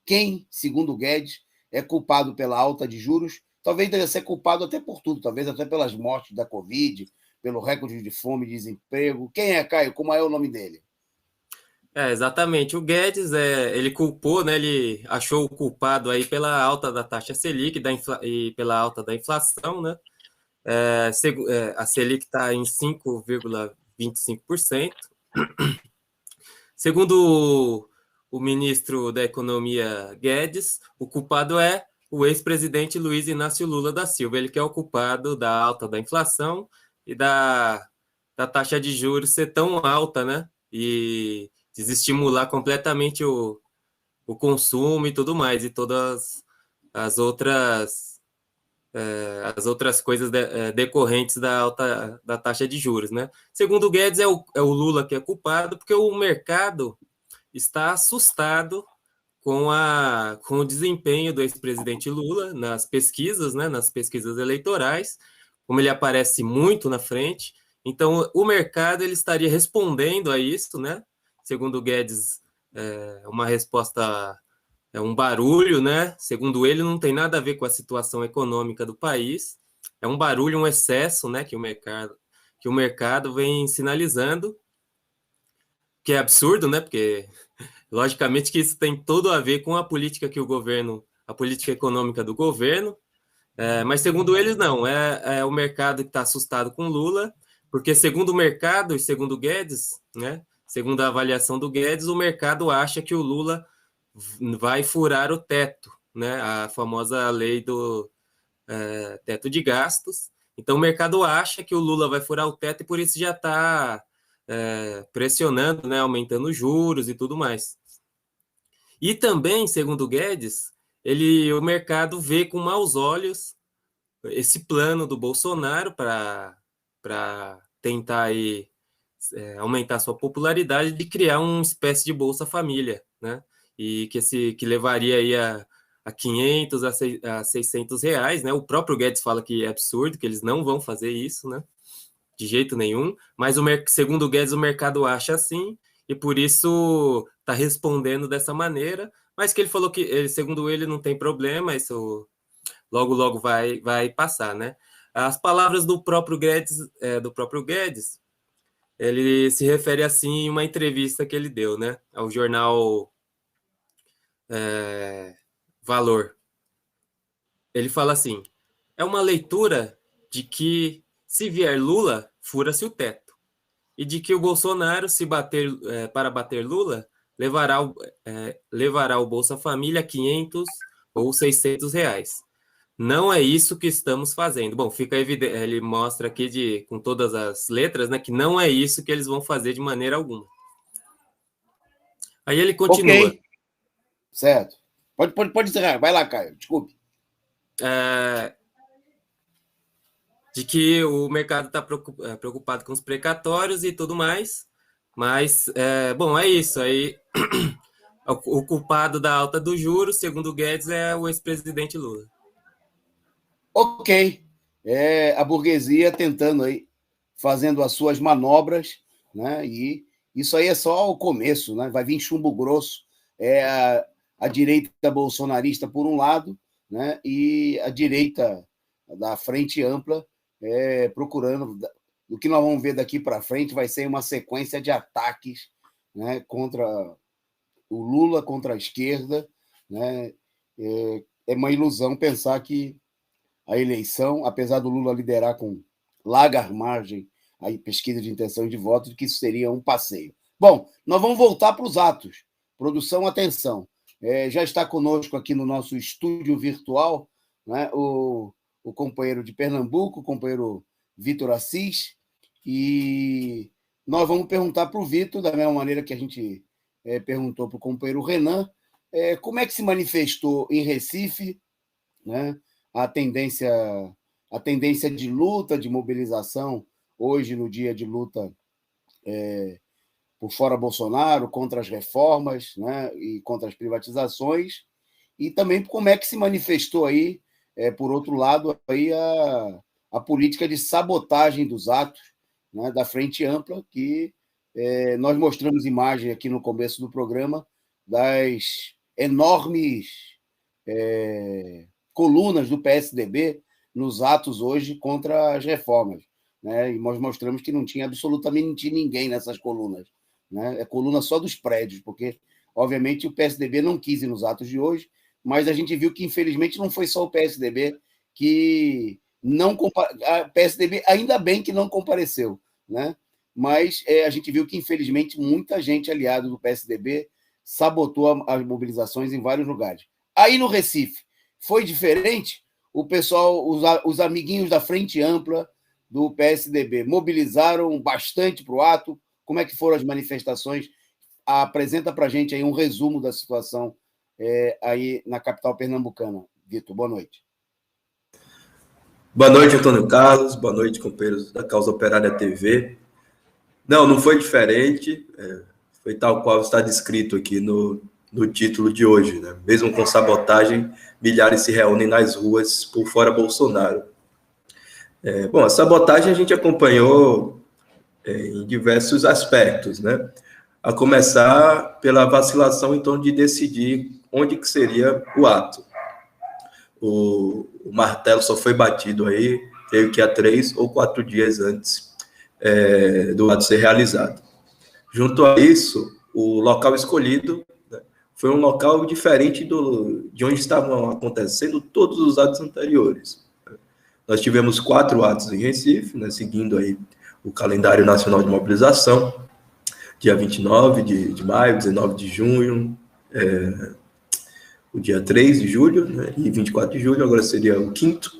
quem, segundo o Guedes, é culpado pela alta de juros. Talvez deve ser culpado até por tudo, talvez até pelas mortes da Covid, pelo recorde de fome e desemprego. Quem é, Caio? Como é o nome dele?
Exatamente. O Guedes, ele culpou, né, ele achou o culpado aí pela alta da taxa Selic e pela alta da inflação, né? A Selic está em 5,25%. Segundo o ministro da Economia Guedes, o culpado é o ex-presidente Luiz Inácio Lula da Silva. Ele que é o culpado da alta da inflação e da taxa de juros ser tão alta, né? E desestimular completamente o consumo e tudo mais, e todas as outras coisas decorrentes da alta da taxa de juros, né? Segundo o Guedes, é o Lula que é culpado, porque o mercado está assustado com o desempenho do ex-presidente Lula nas pesquisas, né, nas pesquisas eleitorais, como ele aparece muito na frente. Então, o mercado ele estaria respondendo a isso, né? Segundo o Guedes, uma resposta, um barulho, né? Segundo ele, não tem nada a ver com a situação econômica do país. É um barulho, um excesso, né? Que o mercado vem sinalizando, que é absurdo, né? Porque logicamente que isso tem tudo a ver com a política a política econômica do governo, mas segundo eles não, é o mercado que está assustado com Lula, porque segundo o mercado e segundo o Guedes, né, segundo a avaliação do Guedes, o mercado acha que o Lula vai furar o teto, né, a famosa lei do teto de gastos. Então, o mercado acha que o Lula vai furar o teto e por isso já está pressionando, né, aumentando os juros e tudo mais. E também, segundo o Guedes, o mercado vê com maus olhos esse plano do Bolsonaro para tentar aí, aumentar sua popularidade, de criar uma espécie de Bolsa Família, né? E que levaria aí a 500 a 600 reais, né? O próprio Guedes fala que é absurdo, que eles não vão fazer isso, né? De jeito nenhum. Mas segundo o Guedes, o mercado acha assim, e por isso está respondendo dessa maneira. Mas que ele falou que, segundo ele, não tem problema, isso logo vai passar, né? As palavras do próprio Guedes, ele se refere assim em uma entrevista que ele deu, né, ao jornal Valor. Ele fala assim: é uma leitura de que, se vier Lula, fura-se o teto, e de que o Bolsonaro, para bater Lula, levará o Bolsa Família a 500 ou 600 reais. Não é isso que estamos fazendo. Bom, fica evidente, ele mostra aqui com todas as letras, né, que não é isso que eles vão fazer de maneira alguma. Aí ele continua.
Ok. Certo. Pode encerrar. Vai lá, Caio. Desculpe.
De que o mercado está preocupado com os precatórios e tudo mais, mas, bom, é isso. Aí, o culpado da alta dos juros, segundo o Guedes, é o ex-presidente Lula.
Ok. A burguesia tentando aí, fazendo as suas manobras, né? E isso aí é só o começo, né? Vai vir chumbo grosso. A direita bolsonarista por um lado, né? E a direita da Frente Ampla procurando. O que nós vamos ver daqui para frente vai ser uma sequência de ataques, né, contra o Lula, contra a esquerda, né? É uma ilusão pensar que a eleição, apesar do Lula liderar com larga margem a pesquisa de intenção de voto, de que isso seria um passeio. Bom, nós vamos voltar para os atos. Produção, atenção. Já está conosco aqui no nosso estúdio virtual, né, o companheiro de Pernambuco, o companheiro Vitor Assis, e nós vamos perguntar para o Vitor, da mesma maneira que a gente perguntou para o companheiro Renan, como é que se manifestou em Recife, né, a tendência de luta, de mobilização, hoje, no dia de luta por fora Bolsonaro, contra as reformas, né, e contra as privatizações, e também como é que se manifestou aí, por outro lado, aí a política de sabotagem dos atos, né, da Frente Ampla, que nós mostramos imagem aqui no começo do programa das enormes colunas do PSDB nos atos hoje contra as reformas, né? E nós mostramos que não tinha absolutamente ninguém nessas colunas, né? É coluna só dos prédios, porque, obviamente, o PSDB não quis ir nos atos de hoje, mas a gente viu que, infelizmente, não foi só o PSDB que não a PSDB, ainda bem que não compareceu, né? Mas a gente viu que, infelizmente, muita gente aliada do PSDB sabotou as mobilizações em vários lugares. Aí no Recife foi diferente. O pessoal, os amiguinhos da Frente Ampla do PSDB mobilizaram bastante para o ato. Como é que foram as manifestações? Apresenta para a gente aí um resumo da situação aí na capital pernambucana. Vitor, boa noite.
Boa noite, Antônio Carlos. Boa noite, companheiros da Causa Operária TV. Não foi diferente. Foi tal qual está descrito aqui no título de hoje, né? Mesmo com sabotagem, milhares se reúnem nas ruas por fora Bolsonaro. Bom, a sabotagem a gente acompanhou em diversos aspectos, né? A começar pela vacilação, então, de decidir onde que seria o ato. O martelo só foi batido aí, creio que há 3 ou 4 dias antes do ato ser realizado. Junto a isso, o local escolhido foi um local diferente de onde estavam acontecendo todos os atos anteriores. Nós tivemos 4 atos em Recife, né, seguindo aí o calendário nacional de mobilização, dia 29 de maio, 19 de junho, o dia 3 de julho, né, e 24 de julho, agora seria o 5º,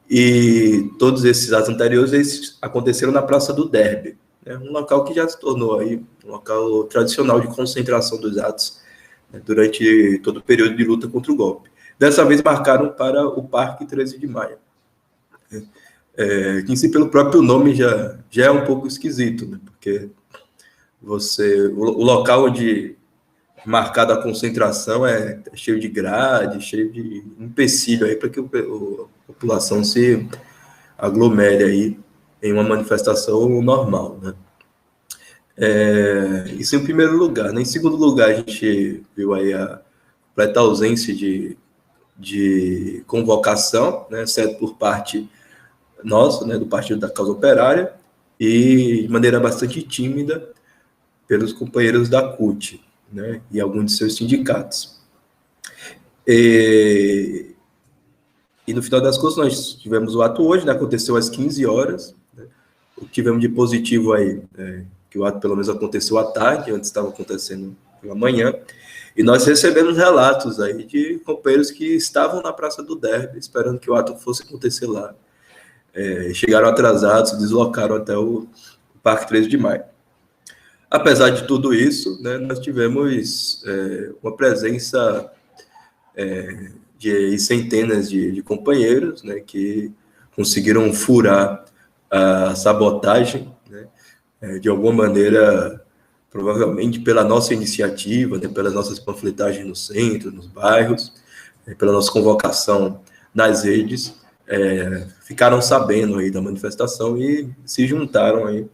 e todos esses atos anteriores eles aconteceram na Praça do Derby, né, um local que já se tornou aí um local tradicional de concentração dos atos, né, durante todo o período de luta contra o golpe. Dessa vez marcaram para o Parque 13 de Maio. Que em si, pelo próprio nome, já é um pouco esquisito, né, porque o local onde marcada a concentração é cheio de grade, cheio de empecilho aí para que a população se aglomere aí em uma manifestação normal, né? Isso em primeiro lugar, né? Em segundo lugar, a gente viu aí a completa ausência de convocação, né, exceto por parte nossa, né, do Partido da Causa Operária, e de maneira bastante tímida pelos companheiros da CUT, né, e alguns de seus sindicatos. E no final das contas, nós tivemos o ato hoje, né, aconteceu às 15 horas, né, o que tivemos de positivo aí, que o ato pelo menos aconteceu à tarde, antes estava acontecendo pela manhã, e nós recebemos relatos aí de companheiros que estavam na Praça do Derby, esperando que o ato fosse acontecer lá. Chegaram atrasados, se deslocaram até o Parque 13 de Maio. Apesar de tudo isso, né, nós tivemos uma presença de centenas de companheiros, né, que conseguiram furar a sabotagem, né, de alguma maneira, provavelmente pela nossa iniciativa, né, pelas nossas panfletagens no centro, nos bairros, pela nossa convocação nas redes, ficaram sabendo aí da manifestação e se juntaram aí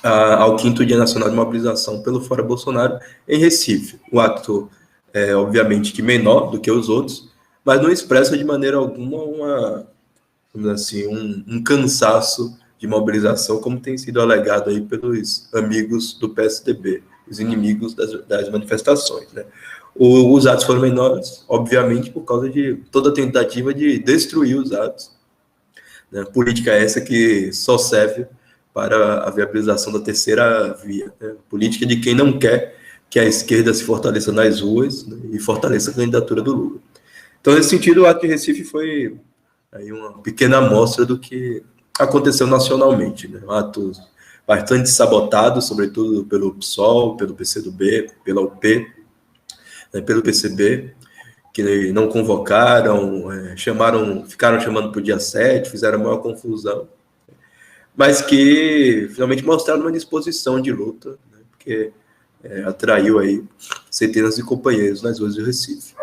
ao 5º Dia Nacional de Mobilização pelo Fora Bolsonaro em Recife. O ato obviamente que menor do que os outros, mas não expressa de maneira alguma um cansaço de mobilização, como tem sido alegado aí pelos amigos do PSDB, os inimigos das manifestações, né? Os atos foram menores, obviamente, por causa de toda a tentativa de destruir os atos, né? Política essa que só serve para a viabilização da terceira via, né? Política de quem não quer que a esquerda se fortaleça nas ruas, né, e fortaleça a candidatura do Lula. Então, nesse sentido, o ato de Recife foi aí uma pequena amostra do que aconteceu nacionalmente, né? Atos bastante sabotados, sobretudo pelo PSOL, pelo PCdoB, pela UP, né, pelo PCB, que não convocaram, ficaram chamando para o dia 7, fizeram a maior confusão, mas que finalmente mostraram uma disposição de luta, né, porque atraiu aí centenas de companheiros nas ruas de Recife.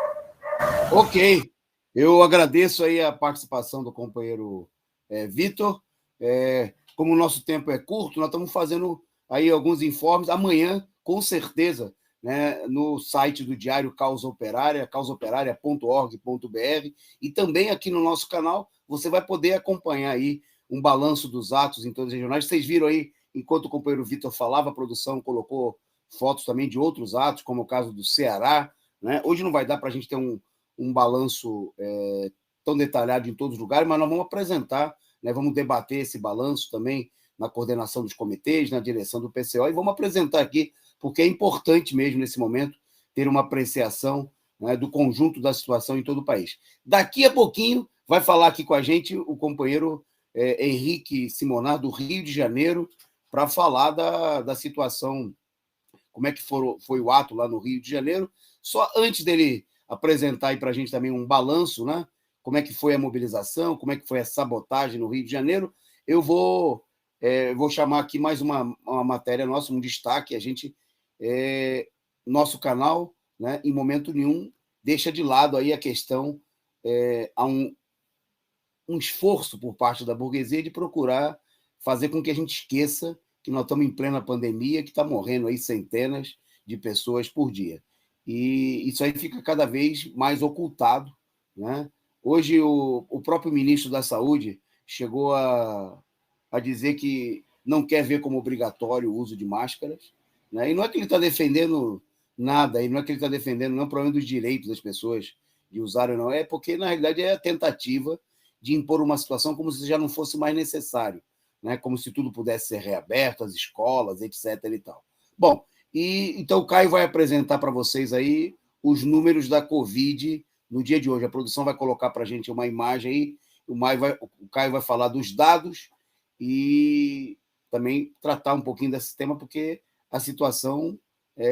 Ok, eu agradeço aí a participação do companheiro Vitor. Como o nosso tempo é curto, nós estamos fazendo aí alguns informes. Amanhã, com certeza, né, no site do Diário Causa Operária, causaoperaria.org.br, e também aqui no nosso canal, você vai poder acompanhar aí um balanço dos atos em todas as regionais. Vocês viram aí, enquanto o companheiro Vitor falava, a produção colocou fotos também de outros atos, como o caso do Ceará, né? Hoje não vai dar para a gente ter um balanço tão detalhado em todos os lugares, mas nós vamos apresentar, né, vamos debater esse balanço também na coordenação dos comitês, na direção do PCO, e vamos apresentar aqui, porque é importante mesmo, nesse momento, ter uma apreciação, né, do conjunto da situação em todo o país. Daqui a pouquinho vai falar aqui com a gente o companheiro Henrique Simonar, do Rio de Janeiro, para falar da situação, como é que foi o ato lá no Rio de Janeiro. Só antes dele apresentar aí para a gente também um balanço, né? Como é que foi a mobilização, como é que foi a sabotagem no Rio de Janeiro, eu vou chamar aqui mais uma matéria nossa, um destaque. A gente, nosso canal, né, em momento nenhum, deixa de lado aí a questão, há um esforço por parte da burguesia de procurar fazer com que a gente esqueça que nós estamos em plena pandemia, que está morrendo aí centenas de pessoas por dia. E isso aí fica cada vez mais ocultado, né? Hoje, o próprio ministro da Saúde chegou a dizer que não quer ver como obrigatório o uso de máscaras, né? E não é que ele está defendendo nada, e não é que ele está defendendo não o problema dos direitos das pessoas de usarem, não, é porque, na realidade, é a tentativa de impor uma situação como se já não fosse mais necessário, né? Como se tudo pudesse ser reaberto, as escolas, etc. e tal. Bom, então o Caio vai apresentar para vocês aí os números da Covid no dia de hoje. A produção vai colocar para a gente uma imagem aí, o Caio vai falar dos dados e também tratar um pouquinho desse tema, porque a situação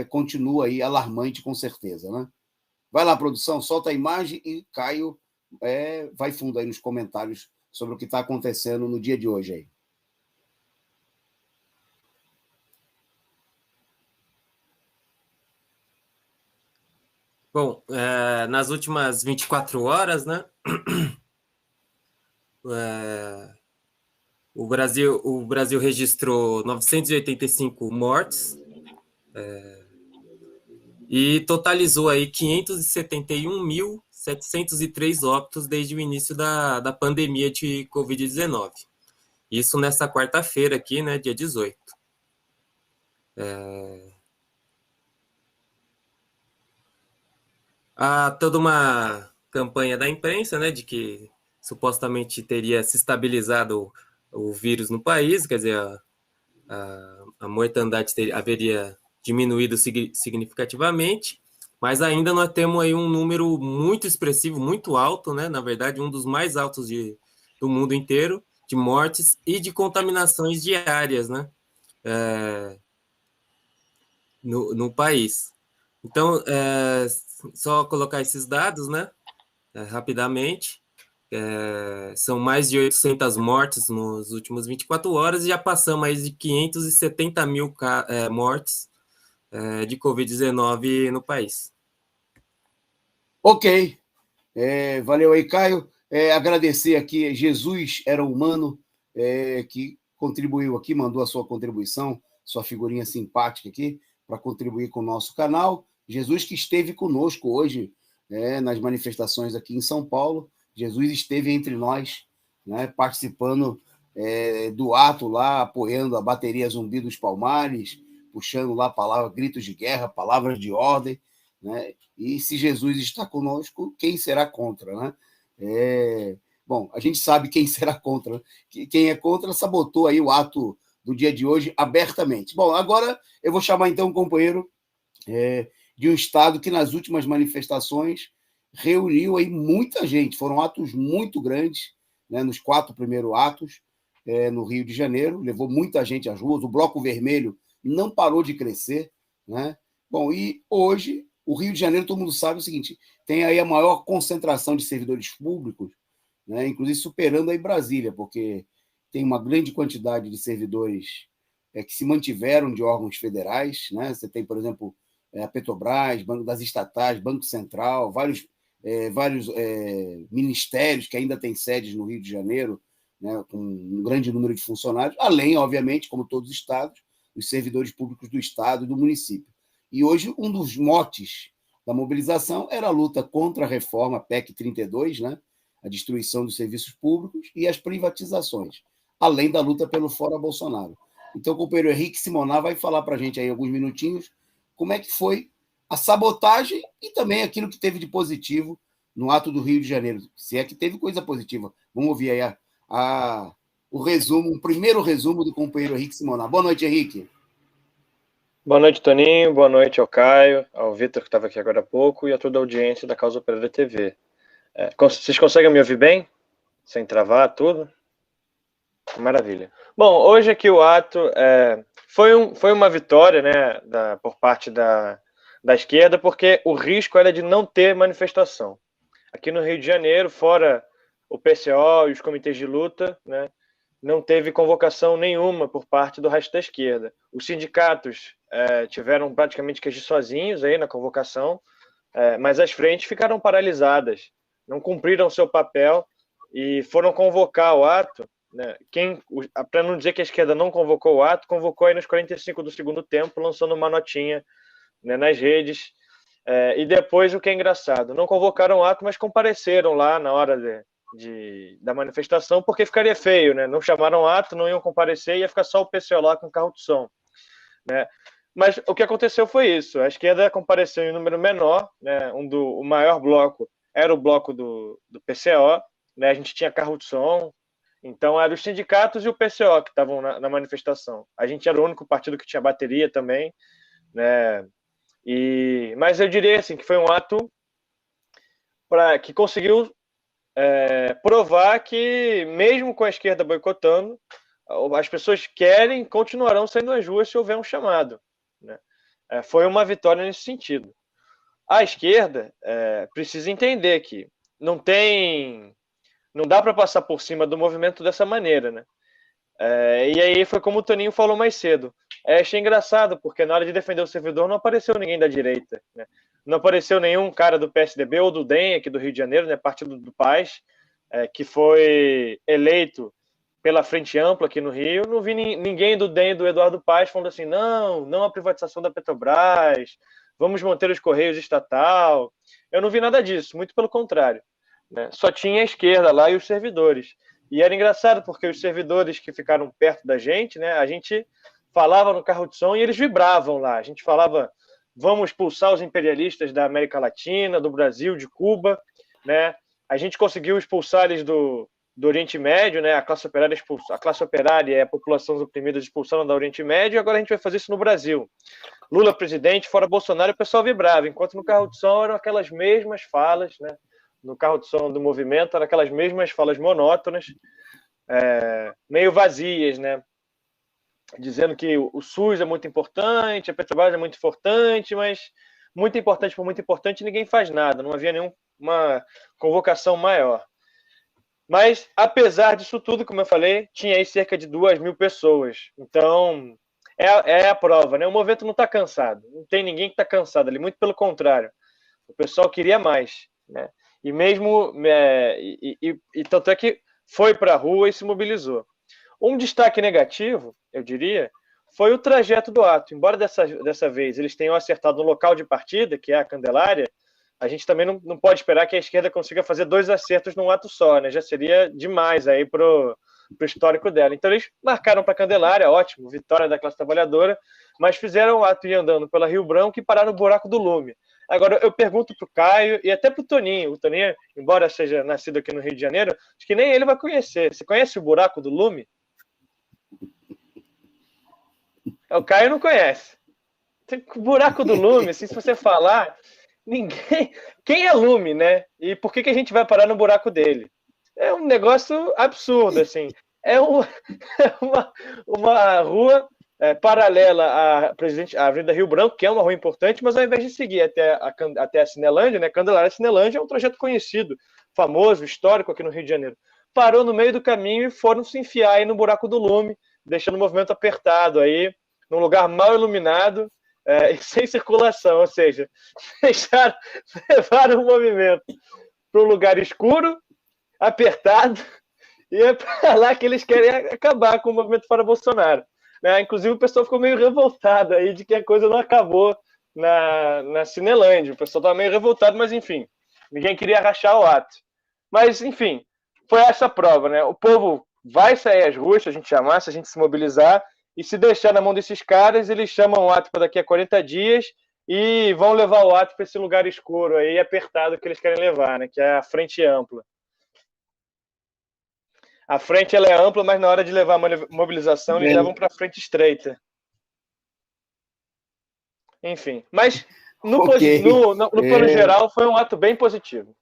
continua aí alarmante, com certeza, né? Vai lá, produção, solta a imagem e Caio vai fundo aí nos comentários sobre o que está acontecendo no dia de hoje aí.
Bom, nas últimas 24 horas, né, o Brasil registrou 985 mortes e totalizou aí 571.703 óbitos desde o início da pandemia de Covid-19. Isso nessa quarta-feira aqui, né, dia 18. Há toda uma campanha da imprensa, né, de que supostamente teria se estabilizado o vírus no país, quer dizer, a mortandade haveria diminuído significativamente, mas ainda nós temos aí um número muito expressivo, muito alto, né, na verdade, um dos mais altos do mundo inteiro, de mortes e de contaminações diárias, né, no país. Então, só colocar esses dados, né, rapidamente. São mais de 800 mortes nos últimos 24 horas e já passamos mais de 570 mil mortes de Covid-19 no país.
Ok. Valeu aí, Caio. Agradecer aqui, Jesus Era Humano, que contribuiu aqui, mandou a sua contribuição, sua figurinha simpática aqui, para contribuir com o nosso canal. Jesus que esteve conosco hoje nas manifestações aqui em São Paulo. Jesus esteve entre nós, né, participando do ato lá, apoiando a bateria Zumbi dos Palmares, puxando lá palavras, gritos de guerra, palavras de ordem, né? E se Jesus está conosco, quem será contra, né? Bom, a gente sabe quem será contra. Quem é contra sabotou aí o ato do dia de hoje abertamente. Bom, agora eu vou chamar então um companheiro de um estado que nas últimas manifestações reuniu aí muita gente. Foram atos muito grandes, né, nos 4 primeiros atos no Rio de Janeiro, levou muita gente às ruas. O Bloco Vermelho não parou de crescer, né? Bom, e hoje o Rio de Janeiro, todo mundo sabe o seguinte, tem aí a maior concentração de servidores públicos, né, inclusive superando aí Brasília, porque tem uma grande quantidade de servidores que se mantiveram de órgãos federais, né? Você tem, por exemplo, a Petrobras, Banco das Estatais, Banco Central, vários ministérios que ainda têm sedes no Rio de Janeiro, né, com um grande número de funcionários, além, obviamente, como todos os estados, os servidores públicos do estado e do município. E hoje, um dos motes da mobilização era a luta contra a reforma PEC 32, né, a destruição dos serviços públicos e as privatizações, além da luta pelo fora Bolsonaro. Então, o companheiro Henrique Simoná vai falar para a gente aí alguns minutinhos como é que foi a sabotagem e também aquilo que teve de positivo no ato do Rio de Janeiro, se é que teve coisa positiva. Vamos ouvir aí o resumo, um primeiro resumo do companheiro Henrique Simoná. Boa noite, Henrique.
Boa noite, Toninho. Boa noite ao Caio, ao Vitor, que estava aqui agora há pouco, e a toda a audiência da Causa Operária TV. Vocês conseguem me ouvir bem? Sem travar tudo? Maravilha. Bom, hoje aqui o ato foi uma vitória, né, por parte da esquerda, porque o risco era de não ter manifestação. Aqui no Rio de Janeiro, fora o PCO e os comitês de luta, né, não teve convocação nenhuma por parte do resto da esquerda. Os sindicatos tiveram praticamente que agir sozinhos aí na convocação, mas as frentes ficaram paralisadas, não cumpriram seu papel e foram convocar o ato, né, para não dizer que a esquerda não convocou o ato, convocou aí nos 45 do segundo tempo, lançando uma notinha, né, nas redes. E depois, o que é engraçado, não convocaram o ato, mas compareceram lá na hora da manifestação, porque ficaria feio, né? Não chamaram ato, não iam comparecer, ia ficar só o PCO lá com carro de som, né? Mas o que aconteceu foi isso, a esquerda compareceu em número menor, né? O maior bloco era o bloco do PCO, né? A gente tinha carro de som, então eram os sindicatos e o PCO que estavam na manifestação. A gente era o único partido que tinha bateria também, né? Mas eu diria assim, que foi um ato que conseguiu provar que, mesmo com a esquerda boicotando, as pessoas querem e continuarão saindo às ruas se houver um chamado, né? Foi uma vitória nesse sentido. A esquerda precisa entender que não dá para passar por cima do movimento dessa maneira, né? E aí foi como o Toninho falou mais cedo. Achei engraçado, porque na hora de defender o servidor não apareceu ninguém da direita, né? Não apareceu nenhum cara do PSDB ou do DEM aqui do Rio de Janeiro, né? Partido do Paz, que foi eleito pela Frente Ampla aqui no Rio. Não vi ninguém do DEM do Eduardo Paes falando assim, não a privatização da Petrobras, vamos manter os Correios estatal. Eu não vi nada disso, muito pelo contrário, né? Só tinha a esquerda lá e os servidores. E era engraçado, porque os servidores que ficaram perto da gente, né, a gente falava no carro de som e eles vibravam lá. A gente falava, vamos expulsar os imperialistas da América Latina, do Brasil, de Cuba, né? A gente conseguiu expulsar eles do Oriente Médio, né? A classe operária e a população oprimida expulsaram do Oriente Médio, e agora a gente vai fazer isso no Brasil. Lula presidente, fora Bolsonaro, o pessoal vibrava, enquanto no carro de som eram aquelas mesmas falas, né? No carro de som do movimento eram aquelas mesmas falas monótonas, meio vazias, né? Dizendo que o SUS é muito importante, a Petrobras é muito importante, mas muito importante por muito importante, ninguém faz nada, não havia nenhuma convocação maior. Mas, apesar disso tudo, como eu falei, tinha aí cerca de 2.000 pessoas. Então, é a prova, né? O movimento não está cansado. Não tem ninguém que está cansado ali. Muito pelo contrário. O pessoal queria mais, né? E mesmo... tanto é que foi para a rua e se mobilizou. Um destaque negativo, eu diria, foi o trajeto do ato. Embora dessa vez eles tenham acertado no local de partida, que é a Candelária, a gente também não pode esperar que a esquerda consiga fazer 2 acertos num ato só, né? Já seria demais aí pro histórico dela. Então eles marcaram para a Candelária, ótimo, vitória da classe trabalhadora, mas fizeram o ato ir andando pela Rio Branco e pararam no buraco do Lume. Agora, eu pergunto pro Caio e até pro Toninho. O Toninho, embora seja nascido aqui no Rio de Janeiro, acho que nem ele vai conhecer. Você conhece o buraco do Lume? O Caio não conhece. O buraco do Lume, assim, se você falar... Ninguém. Quem é Lume, né? E por que a gente vai parar no buraco dele? É um negócio absurdo, assim. É uma rua paralela à Avenida Rio Branco, que é uma rua importante, mas ao invés de seguir até a Cinelândia, né? Candelária Cinelândia é um trajeto conhecido, famoso, histórico aqui no Rio de Janeiro. Parou no meio do caminho e foram se enfiar aí no buraco do Lume, deixando o movimento apertado aí, num lugar mal iluminado. Sem circulação, ou seja, levaram o movimento para um lugar escuro, apertado, e é para lá que eles querem acabar com o movimento fora Bolsonaro, né? Inclusive o pessoal ficou meio revoltado aí de que a coisa não acabou na Cinelândia. O pessoal estava meio revoltado, mas enfim, ninguém queria rachar o ato. Mas enfim, foi essa a prova, né? O povo vai sair às ruas se a gente chamar, se a gente se mobilizar. E se deixar na mão desses caras, eles chamam o ato para daqui a 40 dias e vão levar o ato para esse lugar escuro aí, apertado, que eles querem levar, né? Que é a frente ampla. A frente ela é ampla, mas na hora de levar a mobilização, eles levam para a frente estreita. Enfim, mas no plano geral, foi um ato bem positivo.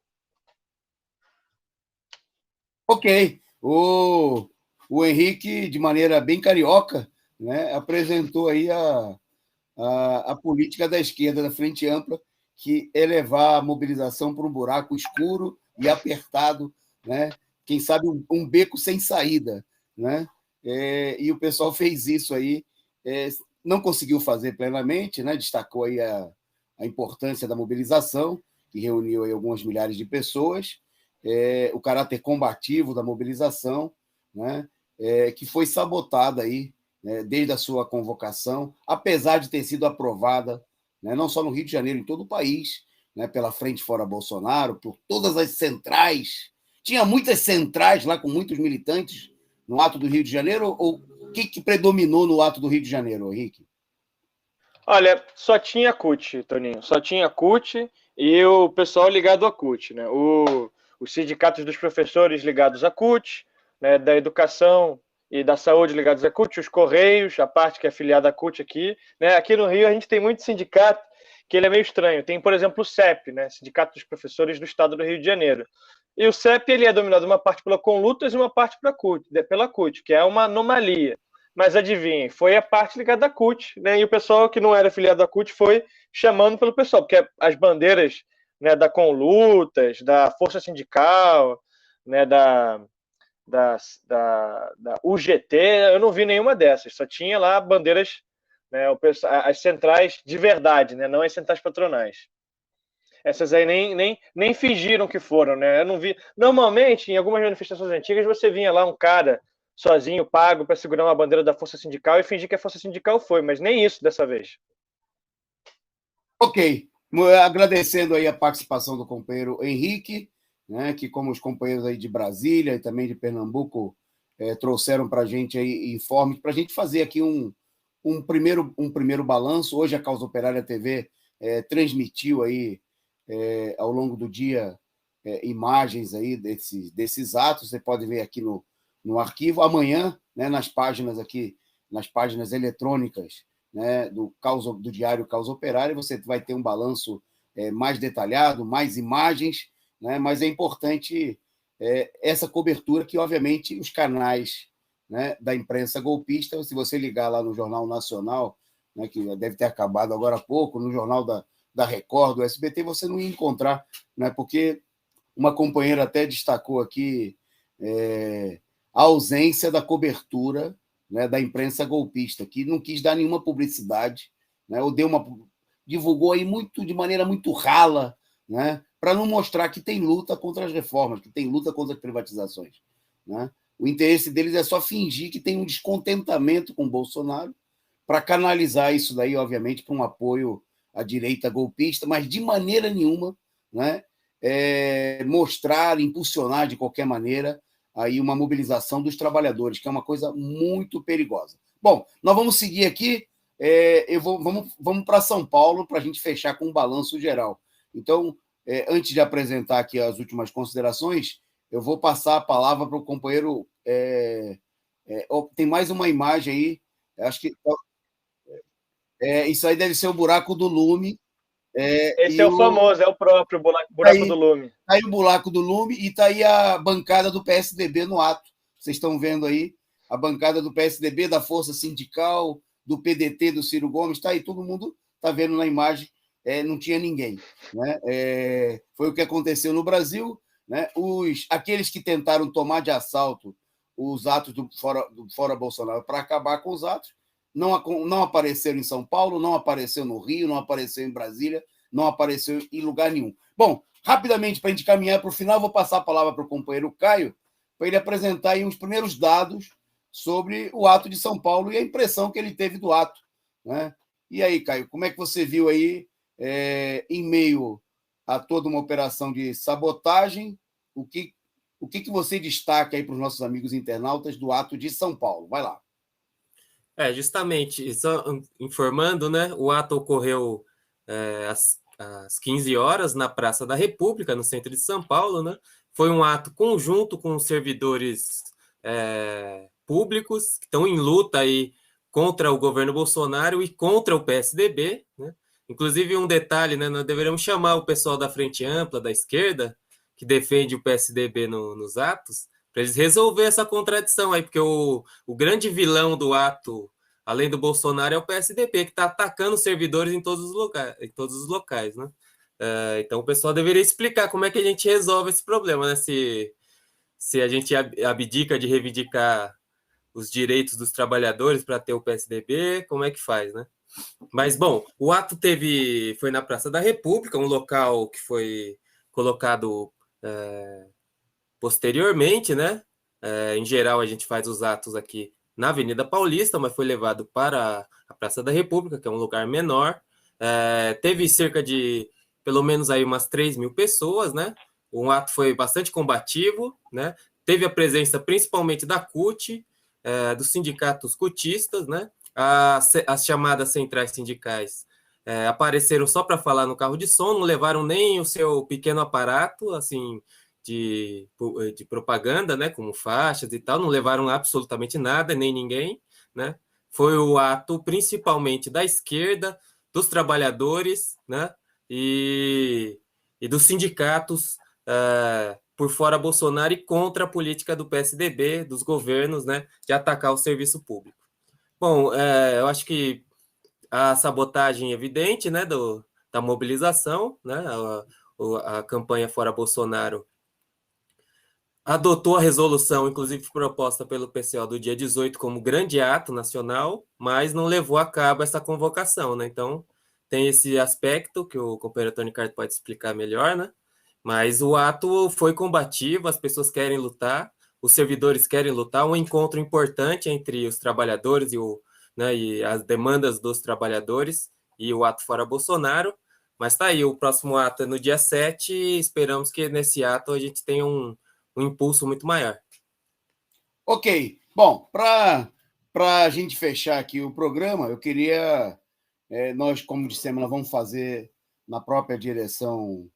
Ok. O Henrique, de maneira bem carioca, né, apresentou aí a política da esquerda, da Frente Ampla, que é levar a mobilização para um buraco escuro e apertado, né? Quem sabe um beco sem saída, né? E o pessoal fez isso aí, não conseguiu fazer plenamente, né? Destacou aí a importância da mobilização, que reuniu aí algumas milhares de pessoas, o caráter combativo da mobilização, né? Que foi sabotada aí, né, desde a sua convocação, apesar de ter sido aprovada, né, não só no Rio de Janeiro, em todo o país, né, pela Frente Fora Bolsonaro, por todas as centrais. Tinha muitas centrais lá com muitos militantes no ato do Rio de Janeiro, ou o que predominou no ato do Rio de Janeiro, Henrique?
Olha, só tinha CUT, Toninho, só tinha CUT e o pessoal ligado à CUT, né? Os sindicatos dos professores ligados à CUT, né, da educação e da saúde ligados à CUT, os Correios, a parte que é afiliada à CUT aqui, né? Aqui no Rio a gente tem muito sindicato que ele é meio estranho. Tem, por exemplo, o CEP, né, Sindicato dos Professores do Estado do Rio de Janeiro. E o CEP ele é dominado uma parte pela Conlutas e uma parte pela CUT, que é uma anomalia. Mas adivinhem, foi a parte ligada à CUT, né? E o pessoal que não era filiado à CUT foi chamando pelo pessoal, porque as bandeiras, né, da Conlutas, da Força Sindical, né, da UGT, eu não vi nenhuma dessas, só tinha lá bandeiras, né, as centrais de verdade, né, não as centrais patronais. Essas aí nem fingiram que foram, né? Eu não vi. Normalmente, em algumas manifestações antigas, você vinha lá um cara sozinho, pago, para segurar uma bandeira da Força Sindical e fingir que a Força Sindical foi, mas nem isso dessa vez.
Ok. Agradecendo aí a participação do companheiro Henrique, né, que como os companheiros aí de Brasília e também de Pernambuco trouxeram para a gente aí informes, para a gente fazer aqui um primeiro balanço. Hoje a Causa Operária TV transmitiu aí ao longo do dia imagens aí desses atos, você pode ver aqui no arquivo. Amanhã, né, nas páginas eletrônicas, né, do Diário Causa Operária, você vai ter um balanço mais detalhado, mais imagens, né, mas é importante essa cobertura que, obviamente, os canais, né, da imprensa golpista, se você ligar lá no Jornal Nacional, né, que deve ter acabado agora há pouco, no Jornal da Record, do SBT, você não ia encontrar, né, porque uma companheira até destacou aqui a ausência da cobertura, né, da imprensa golpista, que não quis dar nenhuma publicidade, né, ou divulgou aí de maneira muito rala, né, para não mostrar que tem luta contra as reformas, que tem luta contra as privatizações, né? O interesse deles é só fingir que tem um descontentamento com o Bolsonaro para canalizar isso daí, obviamente, para um apoio à direita golpista, mas de maneira nenhuma, né, mostrar, impulsionar de qualquer maneira aí uma mobilização dos trabalhadores, que é uma coisa muito perigosa. Bom, nós vamos seguir aqui, vamos para São Paulo para a gente fechar com um balanço geral. Então, antes de apresentar aqui as últimas considerações, eu vou passar a palavra para o companheiro. Tem mais uma imagem aí, acho que isso aí deve ser o buraco do Lume.
Esse é o famoso, é o próprio buraco do Lume.
Está aí o buraco do Lume e está aí a bancada do PSDB no ato. Vocês estão vendo aí a bancada do PSDB, da Força Sindical, do PDT, do Ciro Gomes, está aí, todo mundo está vendo na imagem, não tinha ninguém, né? Foi o que aconteceu no Brasil, né? Aqueles que tentaram tomar de assalto os atos do Fora Bolsonaro para acabar com os atos, não apareceram em São Paulo, não apareceu no Rio, não apareceu em Brasília, não apareceu em lugar nenhum. Bom, rapidamente, para a gente caminhar para o final, vou passar a palavra para o companheiro Caio, para ele apresentar aí os primeiros dados sobre o ato de São Paulo e a impressão que ele teve do ato, né? E aí, Caio, como é que você viu aí, em meio a toda uma operação de sabotagem, o que você destaca aí para os nossos amigos internautas do ato de São Paulo? Vai lá.
Justamente, só informando, né? O ato ocorreu às 15 horas na Praça da República, no centro de São Paulo, né? Foi um ato conjunto com os servidores públicos que estão em luta aí contra o governo Bolsonaro e contra o PSDB, né? Inclusive, um detalhe, né? Nós deveríamos chamar o pessoal da Frente Ampla, da esquerda, que defende o PSDB nos atos, para eles resolver essa contradição aí, porque o grande vilão do ato, além do Bolsonaro, é o PSDB, que está atacando servidores em todos os locais, né? Então o pessoal deveria explicar como é que a gente resolve esse problema, né? Se a gente abdica de reivindicar os direitos dos trabalhadores para ter o PSDB, como é que faz, né? Mas, bom, o ato foi na Praça da República, um local que foi colocado posteriormente, né? Em geral, a gente faz os atos aqui na Avenida Paulista, mas foi levado para a Praça da República, que é um lugar menor. Teve cerca de, pelo menos, aí umas 3.000 pessoas, né? O ato foi bastante combativo, né? Teve a presença principalmente da CUT, dos sindicatos cutistas, né? As chamadas centrais sindicais apareceram só para falar no carro de som, não levaram nem o seu pequeno aparato, assim, de propaganda, né, como faixas e tal, não levaram absolutamente nada, nem ninguém, né? Foi o ato principalmente da esquerda, dos trabalhadores, né, e dos sindicatos por fora Bolsonaro e contra a política do PSDB, dos governos, né, de atacar o serviço público. Bom, eu acho que a sabotagem evidente, né, da mobilização, né, a campanha Fora Bolsonaro adotou a resolução, inclusive proposta pelo PCO do dia 18, como grande ato nacional, mas não levou a cabo essa convocação, né? Então, tem esse aspecto que o companheiro Tony Carter pode explicar melhor, né? Mas o ato foi combativo, as pessoas querem lutar, os servidores querem lutar, um encontro importante entre os trabalhadores e as demandas dos trabalhadores e o ato Fora Bolsonaro. Mas tá aí, o próximo ato é no dia 7, e esperamos que nesse ato a gente tenha um impulso muito maior.
Ok. Bom, para a gente fechar aqui o programa, eu queria... nós, como dissemos, nós vamos fazer na própria direção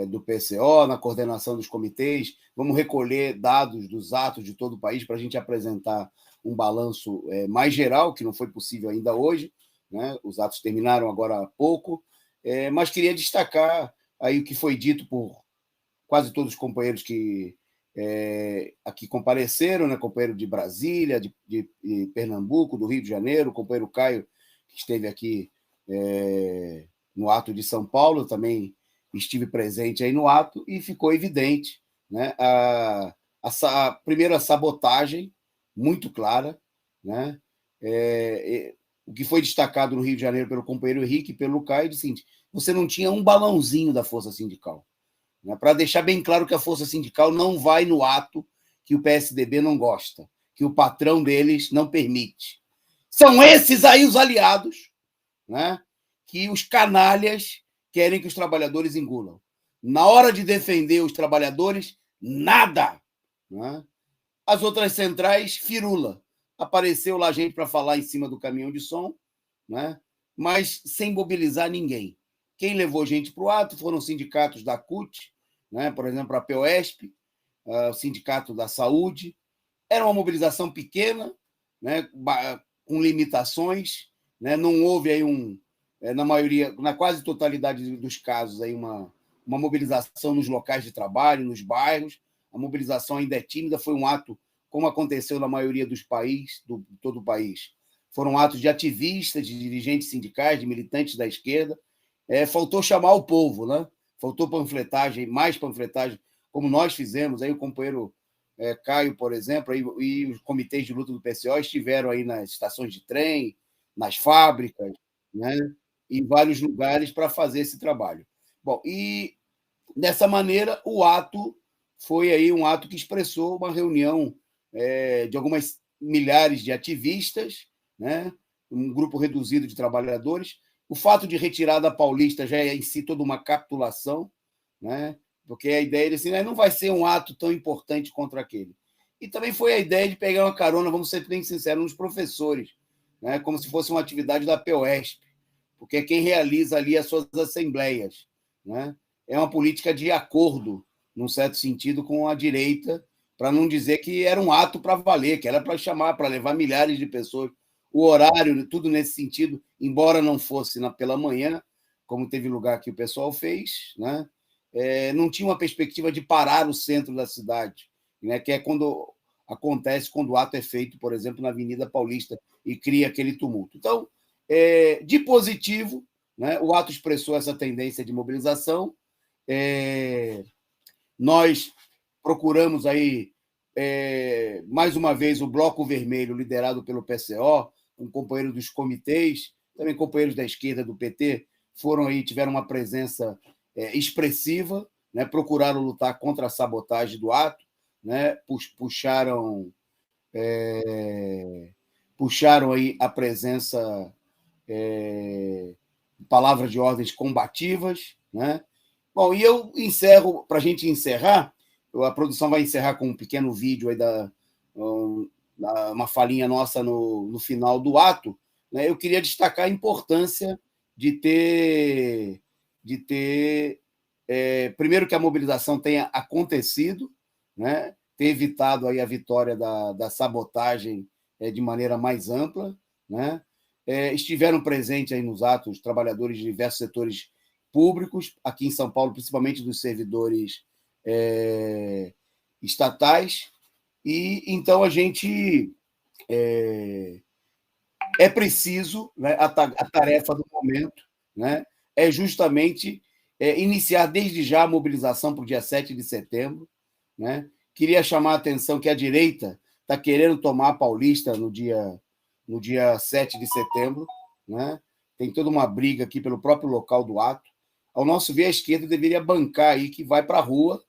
do PCO, na coordenação dos comitês, vamos recolher dados dos atos de todo o país para a gente apresentar um balanço mais geral, que não foi possível ainda hoje, né? Os atos terminaram agora há pouco, mas queria destacar aí o que foi dito por quase todos os companheiros que aqui compareceram, né? Companheiro de Brasília, de Pernambuco, do Rio de Janeiro, o companheiro Caio, que esteve aqui no ato de São Paulo, também estive presente aí no ato, e ficou evidente, né, primeiro, a sabotagem muito clara, né? O que foi destacado no Rio de Janeiro pelo companheiro Henrique e pelo Caio é o seguinte: você não tinha um balãozinho da Força Sindical, né, para deixar bem claro que a Força Sindical não vai no ato que o PSDB não gosta, que o patrão deles não permite. São esses aí os aliados, né, que os canalhas querem que os trabalhadores engulam. Na hora de defender os trabalhadores, nada, né? As outras centrais, firula. Apareceu lá gente para falar em cima do caminhão de som, né? Mas sem mobilizar ninguém. Quem levou gente para o ato foram os sindicatos da CUT, né? Por exemplo, a POSP, o Sindicato da Saúde. Era uma mobilização pequena, né? Com limitações, né? Não houve aí na maioria, na quase totalidade dos casos, aí uma mobilização nos locais de trabalho, nos bairros. A mobilização ainda é tímida, foi um ato, como aconteceu na maioria dos países, de todo o país. Foram atos de ativistas, de dirigentes sindicais, de militantes da esquerda. Faltou chamar o povo, né? Faltou panfletagem, mais panfletagem, como nós fizemos. Aí o companheiro Caio, por exemplo, e os comitês de luta do PCO estiveram aí nas estações de trem, nas fábricas, né? Em vários lugares para fazer esse trabalho. Bom, e dessa maneira o ato foi aí um ato que expressou uma reunião de algumas milhares de ativistas, né? Um grupo reduzido de trabalhadores. O fato de retirar da Paulista já é em si toda uma capitulação, né? Porque a ideia era assim, não vai ser um ato tão importante contra aquele. E também foi a ideia de pegar uma carona, vamos ser bem sinceros, nos professores, né? Como se fosse uma atividade da POSP, porque é quem realiza ali as suas assembleias, né? É uma política de acordo, num certo sentido, com a direita, para não dizer que era um ato para valer, que era para chamar, para levar milhares de pessoas. O horário, tudo nesse sentido, embora não fosse pela manhã, como teve lugar que o pessoal fez, né? Não tinha uma perspectiva de parar o centro da cidade, né? Que é quando acontece, quando o ato é feito, por exemplo, na Avenida Paulista, e cria aquele tumulto. Então, de positivo, né? O ato expressou essa tendência de mobilização. Nós procuramos aí, mais uma vez, o Bloco Vermelho, liderado pelo PCO, com companheiros dos comitês, também companheiros da esquerda do PT, foram aí, tiveram uma presença expressiva, né? Procuraram lutar contra a sabotagem do ato, né? Puxaram aí a presença, palavras de ordens combativas, né? Bom, e eu encerro, para a gente encerrar, a produção vai encerrar com um pequeno vídeo aí uma falinha nossa no final do ato, né? Eu queria destacar a importância de ter primeiro, que a mobilização tenha acontecido, né? Ter evitado aí a vitória da sabotagem de maneira mais ampla, né? estiveram presentes aí nos atos trabalhadores de diversos setores públicos, aqui em São Paulo, principalmente dos servidores estatais, e então a gente é preciso, né, a tarefa do momento, né, é justamente iniciar desde já a mobilização para o dia 7 de setembro. Né? Queria chamar a atenção que a direita está querendo tomar a Paulista no dia 7 de setembro. Né? Tem toda uma briga aqui pelo próprio local do ato. Ao nosso ver, a esquerda deveria bancar aí que vai para a rua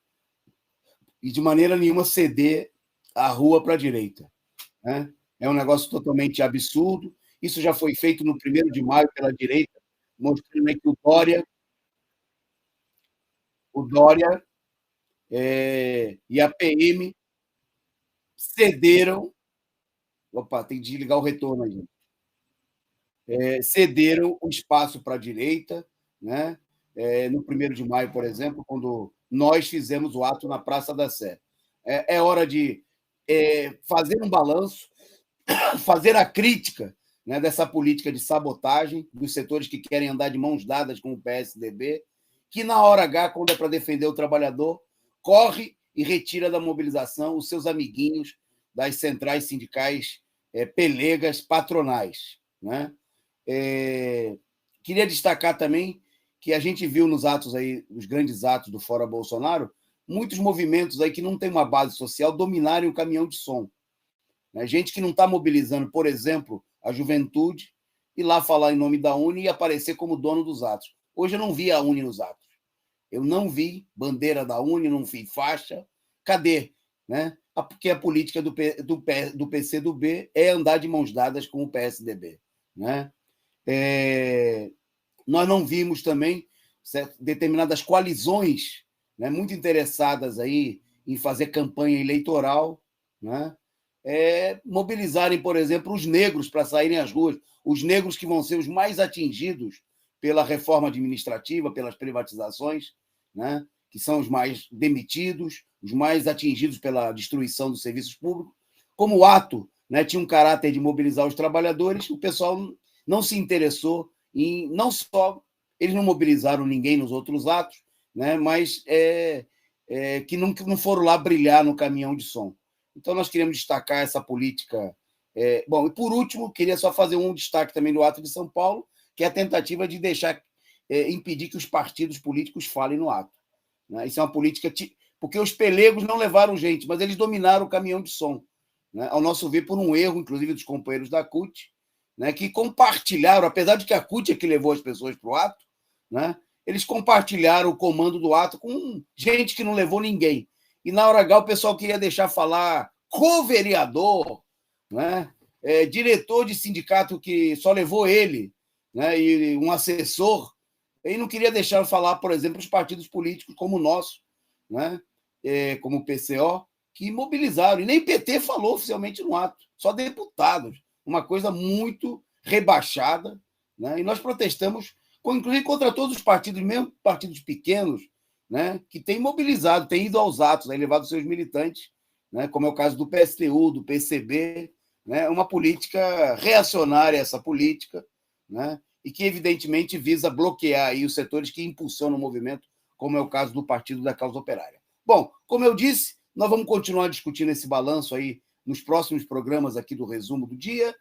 e de maneira nenhuma ceder a rua para a direita. Né? É um negócio totalmente absurdo. Isso já foi feito no 1º de maio pela direita, mostrando aí que o Dória e a PM cederam. Opa, tem que desligar o retorno aí. Cederam o espaço para a direita, né? No 1º de maio, por exemplo, quando nós fizemos o ato na Praça da Sé. É hora de fazer um balanço, fazer a crítica, né, dessa política de sabotagem dos setores que querem andar de mãos dadas com o PSDB, que na hora H, quando é para defender o trabalhador, corre e retira da mobilização os seus amiguinhos das centrais sindicais pelegas patronais. Né? Queria destacar também que a gente viu nos atos aí, os grandes atos do Fora Bolsonaro, muitos movimentos aí que não têm uma base social dominarem o caminhão de som. Né? Gente que não está mobilizando, por exemplo, a juventude, ir lá falar em nome da Uni e aparecer como dono dos atos. Hoje eu não vi a Uni nos atos. Eu não vi bandeira da Uni, não vi faixa. Cadê? Né? Porque a política do PCdoB é andar de mãos dadas com o PSDB. Né? Nós não vimos também determinadas coalizões, né, muito interessadas aí em fazer campanha eleitoral, né, mobilizarem, por exemplo, os negros para saírem às ruas, os negros que vão ser os mais atingidos pela reforma administrativa, pelas privatizações, né, que são os mais demitidos, os mais atingidos pela destruição dos serviços públicos. Como o ato, né, tinha um caráter de mobilizar os trabalhadores, o pessoal não se interessou em, não só, eles não mobilizaram ninguém nos outros atos, né, mas que não foram lá brilhar no caminhão de som. Então, nós queremos destacar essa política. Bom, e por último, queria só fazer um destaque também do ato de São Paulo, que é a tentativa de impedir que os partidos políticos falem no ato. Né? Isso é uma política... Porque os pelegos não levaram gente, mas eles dominaram o caminhão de som. Né? Ao nosso ver, por um erro, inclusive, dos companheiros da CUT, né, que compartilharam, apesar de que a CUT é que levou as pessoas para o ato, né, eles compartilharam o comando do ato com gente que não levou ninguém. E na hora H o pessoal queria deixar falar co-vereador, né, diretor de sindicato que só levou ele, né, e um assessor, e não queria deixar falar, por exemplo, os partidos políticos como o nosso, né, como o PCO, que mobilizaram. E nem PT falou oficialmente no ato, só deputados. Uma coisa muito rebaixada. Né, e nós protestamos, inclusive contra todos os partidos, mesmo partidos pequenos, né, que têm mobilizado, têm ido aos atos, têm levado seus militantes, né, como é o caso do PSTU, do PCB, né, uma política reacionária, essa política, né, e que, evidentemente, visa bloquear aí os setores que impulsionam o movimento, como é o caso do Partido da Causa Operária. Bom, como eu disse, nós vamos continuar discutindo esse balanço aí nos próximos programas aqui do Resumo do Dia,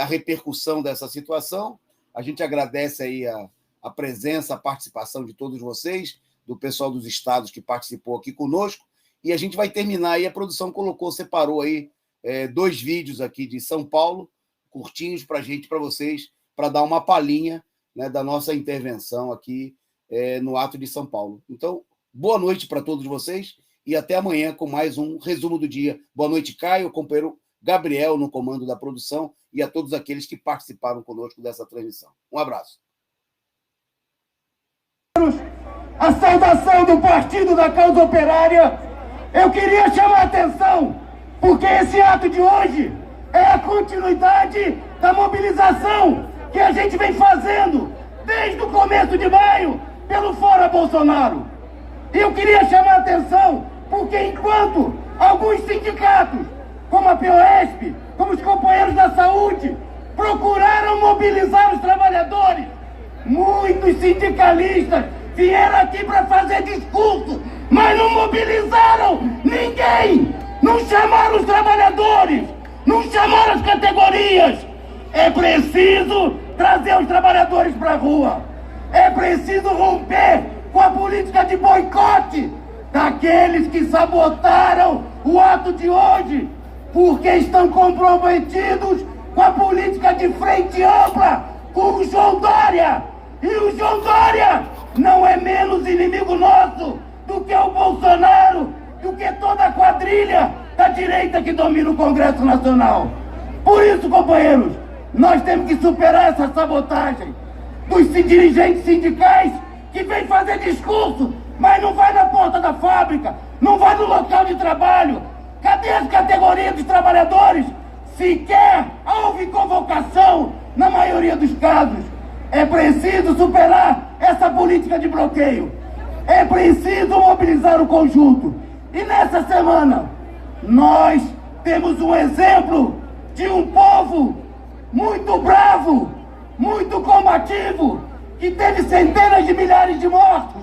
a repercussão dessa situação. A gente agradece aí a presença, a participação de todos vocês, do pessoal dos estados que participou aqui conosco, e a gente vai terminar aí, a produção separou aí 2 vídeos aqui de São Paulo, curtinhos para vocês, para dar uma palhinha, né, da nossa intervenção aqui no ato de São Paulo. Então, boa noite para todos vocês e até amanhã com mais um Resumo do Dia. Boa noite, Caio, companheiro Gabriel no comando da produção e a todos aqueles que participaram conosco dessa transmissão. Um abraço.
A saudação do Partido da Causa Operária, eu queria chamar a atenção, porque esse ato de hoje é a continuidade da mobilização que a gente vem fazendo desde o começo de maio pelo Fora Bolsonaro. E eu queria chamar a atenção, porque enquanto alguns sindicatos, como a POSP, como os companheiros da saúde, procuraram mobilizar os trabalhadores. Muitos sindicalistas vieram aqui para fazer discurso, mas não mobilizaram ninguém. Não chamaram os trabalhadores, não chamaram as categorias. É preciso trazer os trabalhadores para a rua. É preciso romper com a política de boicote daqueles que sabotaram o ato de hoje, porque estão comprometidos com a política de frente ampla com o João Dória. E o João Dória não é menos inimigo nosso do que o Bolsonaro, do que toda a quadrilha da direita que domina o Congresso Nacional. Por isso, companheiros, nós temos que superar essa sabotagem dos dirigentes sindicais que vêm fazer discurso, mas não vai na porta da fábrica, não vai no local de trabalho. Cadê as categorias dos trabalhadores? Sequer houve convocação na maioria dos casos. É preciso superar essa política de bloqueio. É preciso mobilizar o conjunto. E nessa semana, nós temos um exemplo de um povo muito bravo, muito combativo, que teve centenas de milhares de mortos,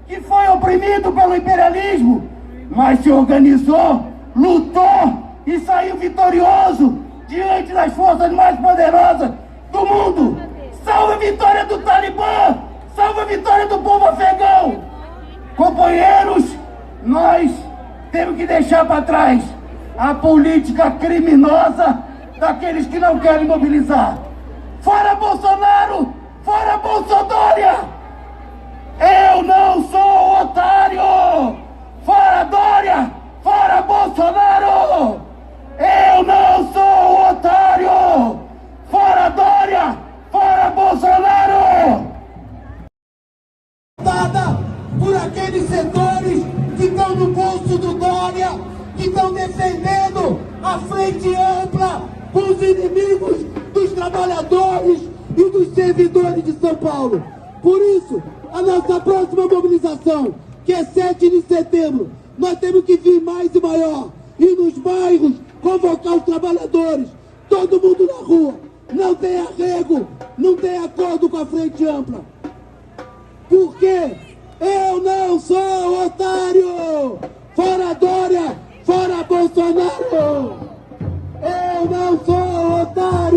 que foi oprimido pelo imperialismo, mas se organizou, lutou e saiu vitorioso diante das forças mais poderosas do mundo. Salve a vitória do Talibã! Salve a vitória do povo afegão! Companheiros, nós temos que deixar para trás a política criminosa daqueles que não querem mobilizar. Fora Bolsonaro! Fora Bolsodória! Eu não sou otário! Fora Dória! Fora Bolsonaro! Eu não sou otário! Fora Dória! Fora Bolsonaro!
Dada por aqueles setores que estão no bolso do Dória, que estão defendendo a frente ampla com os inimigos dos trabalhadores e dos servidores de São Paulo. Por isso, a nossa próxima mobilização, que é 7 de setembro, nós temos que vir mais e maior. E nos bairros, convocar os trabalhadores, todo mundo na rua. Não tem arrego, não tem acordo com a frente ampla. Porque eu não sou otário! Fora Dória, fora Bolsonaro! Eu não sou otário!